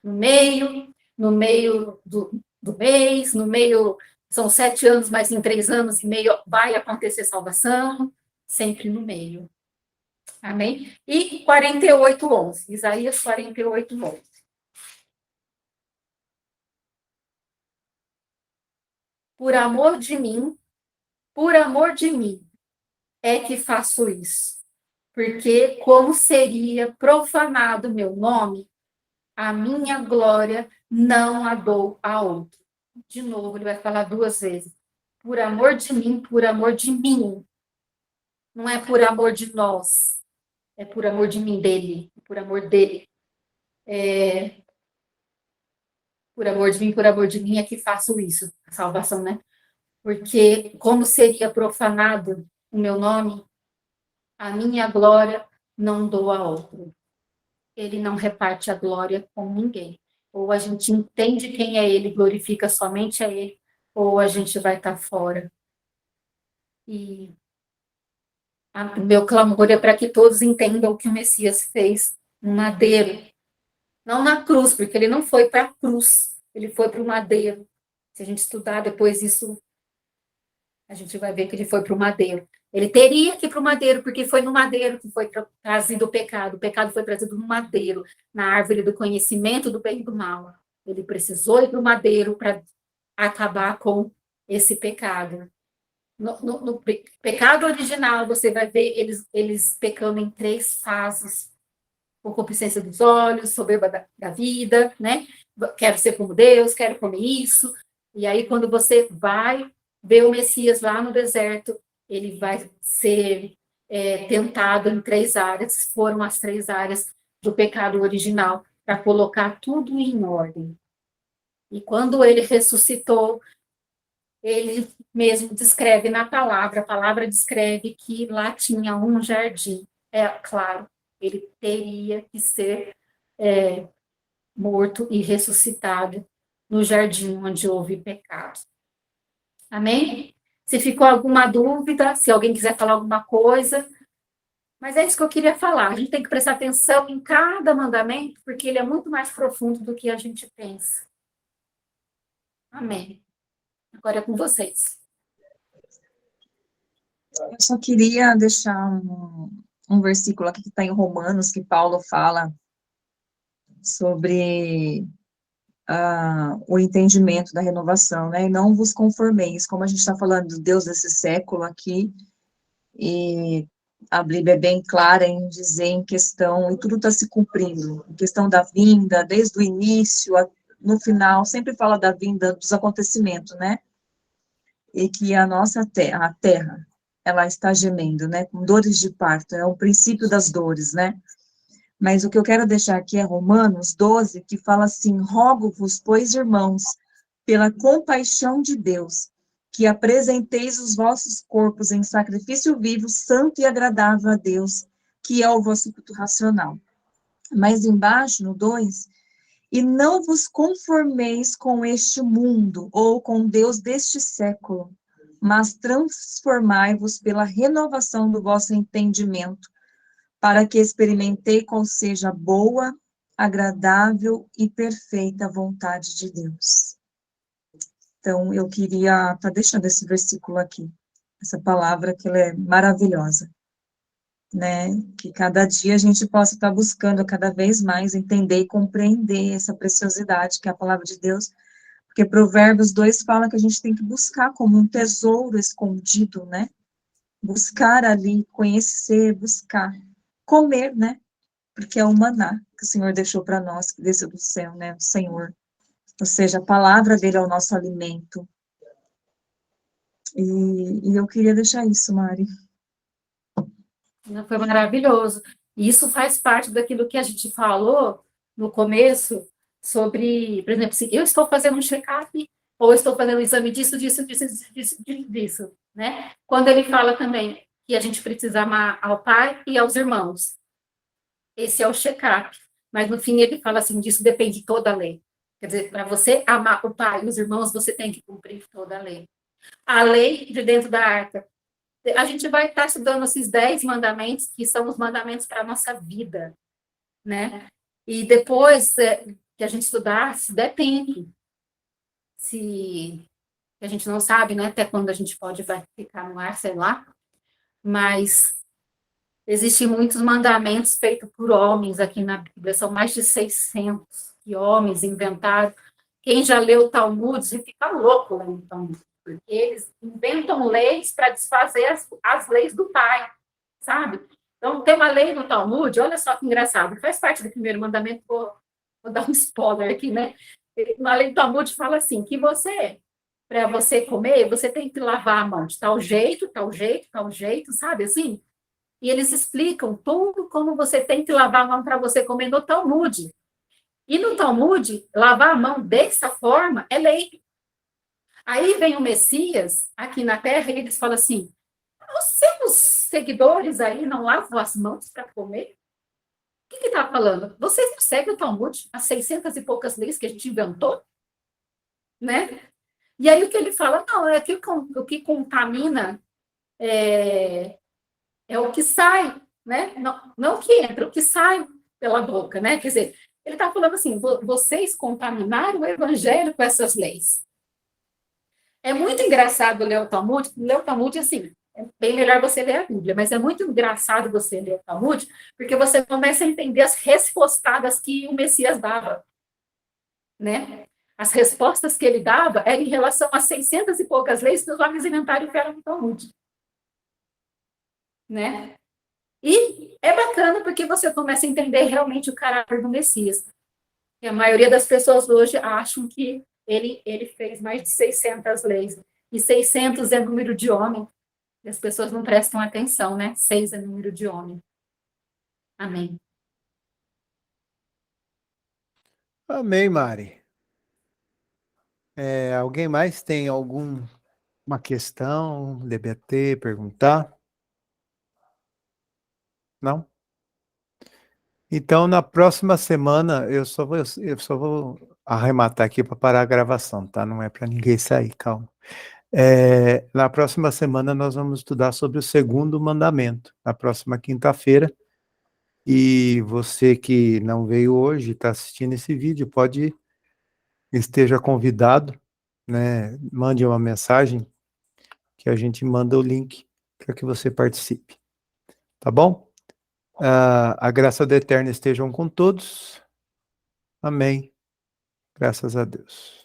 No meio do mês, no meio... São 7 anos, mas em 3 anos e meio vai acontecer salvação. Sempre no meio. Amém? E 48, 11. Isaías 48, 11. Por amor de mim, é que faço isso. Porque como seria profanado meu nome, a minha glória não a dou a outro. De novo, ele vai falar 2 vezes. Por amor de mim, por amor de mim. Não é por amor de nós. É por amor de mim, dele. Por amor dele. Por amor de mim é que faço isso. A salvação, né? Porque como seria profanado o meu nome, a minha glória não dou a outro. Ele não reparte a glória com ninguém. Ou a gente entende quem é ele, glorifica somente a ele, ou a gente vai estar fora. E o meu clamor é para que todos entendam o que o Messias fez no madeiro. Não na cruz, porque ele não foi para a cruz, ele foi para o madeiro. Se a gente estudar depois isso, a gente vai ver que ele foi para o madeiro. Ele teria que ir para o madeiro, porque foi no madeiro que foi trazido o pecado. O pecado foi trazido no madeiro, na árvore do conhecimento do bem e do mal. Ele precisou ir para o madeiro para acabar com esse pecado. No pecado original, você vai ver eles pecando em 3 fases. Concupiscência dos olhos, soberba da vida, né? Quero ser como Deus, quero comer isso. E aí, quando você vai ver o Messias lá no deserto, ele vai ser tentado em 3 áreas. Foram as 3 áreas do pecado original, para colocar tudo em ordem. E quando ele ressuscitou, ele mesmo descreve na palavra, a palavra descreve que lá tinha um jardim. É claro, ele teria que ser morto e ressuscitado no jardim onde houve pecado. Amém? Se ficou alguma dúvida, se alguém quiser falar alguma coisa, mas é isso que eu queria falar. A gente tem que prestar atenção em cada mandamento, porque ele é muito mais profundo do que a gente pensa. Amém. Agora é com vocês. Eu só queria deixar um versículo aqui que está em Romanos, que Paulo fala sobre o entendimento da renovação, né? E não vos conformeis, como a gente está falando do Deus desse século aqui, e a Bíblia é bem clara em dizer em questão, e tudo está se cumprindo, em questão da vinda, desde o início, no final, sempre fala da vinda dos acontecimentos, né? E que a nossa terra, ela está gemendo, né? Com dores de parto, é o princípio das dores, né? Mas o que eu quero deixar aqui é Romanos 12, que fala assim: rogo-vos, pois, irmãos, pela compaixão de Deus, que apresenteis os vossos corpos em sacrifício vivo, santo e agradável a Deus, que é o vosso culto racional. Mas embaixo, no 2, e não vos conformeis com este mundo, ou com Deus deste século, mas transformai-vos pela renovação do vosso entendimento, para que experimentei qual seja a boa, agradável e perfeita vontade de Deus. Então, eu queria estar deixando esse versículo aqui, essa palavra que ela é maravilhosa, né? Que cada dia a gente possa estar buscando cada vez mais entender e compreender essa preciosidade que é a palavra de Deus, porque Provérbios 2 fala que a gente tem que buscar como um tesouro escondido, né? Buscar ali, conhecer, buscar, comer, né? Porque é o maná que o Senhor deixou para nós, que desceu do céu, né? O Senhor. Ou seja, a palavra dele é o nosso alimento. E eu queria deixar isso, Mari. Foi maravilhoso. E isso faz parte daquilo que a gente falou no começo sobre, por exemplo, se eu estou fazendo um check-up ou estou fazendo um exame disso, né? Quando ele fala também que a gente precisa amar ao pai e aos irmãos. Esse é o check-up. Mas no fim ele fala assim, disso depende toda a lei. Quer dizer, para você amar o pai e os irmãos, você tem que cumprir toda a lei. A lei de dentro da arca. A gente vai estar estudando esses 10 mandamentos, que são os mandamentos para a nossa vida, né? E depois que a gente estudar, se der tempo, se a gente não sabe, né, até quando a gente vai ficar no ar, sei lá, mas existem muitos mandamentos feitos por homens aqui na Bíblia, são mais de 600 que homens inventaram. Quem já leu o Talmud, você fica louco lendo o Talmud, porque eles inventam leis para desfazer as leis do pai, sabe? Então, tem uma lei no Talmud, olha só que engraçado, faz parte do primeiro mandamento, vou dar um spoiler aqui, né? Na lei do Talmud fala assim, que para você comer, você tem que lavar a mão de tal jeito, tal jeito, tal jeito, sabe assim? E eles explicam tudo como você tem que lavar a mão para você comer no Talmud. E no Talmud, lavar a mão dessa forma é lei. Aí vem o Messias aqui na Terra e eles falam assim, os seus seguidores aí não lavam as mãos para comer? O que está falando? Vocês não seguem o Talmud, as 600 e poucas leis que a gente inventou? Né? E aí o que ele fala? Não, é que o que contamina é o que sai, né? Não o que entra, o que sai pela boca, né? Quer dizer, ele está falando assim, vocês contaminaram o evangelho com essas leis. É muito engraçado ler o Talmud. Ler o Talmud, assim, é bem melhor você ler a Bíblia, mas é muito engraçado você ler o Talmud, porque você começa a entender as respostadas que o Messias dava, né? As respostas que ele dava eram em relação às 600 e poucas leis que os homens inventaram que eram no Talmud, né? E é bacana porque você começa a entender realmente o caráter do Messias. E a maioria das pessoas hoje acham que ele fez mais de 600 leis. E 600 é número de homem. E as pessoas não prestam atenção, né? 6 é número de homem. Amém. Amém, Mari. Alguém mais tem alguma questão, debater, perguntar? Não? Então, na próxima semana, eu só vou arrematar aqui para parar a gravação, tá? Não é para ninguém sair, calma. Na próxima semana, nós vamos estudar sobre o segundo mandamento, na próxima quinta-feira. E você que não veio hoje, está assistindo esse vídeo, esteja convidado, né? Mande uma mensagem que a gente manda o link para que você participe. Tá bom? A graça do Eterno estejam com todos. Amém. Graças a Deus.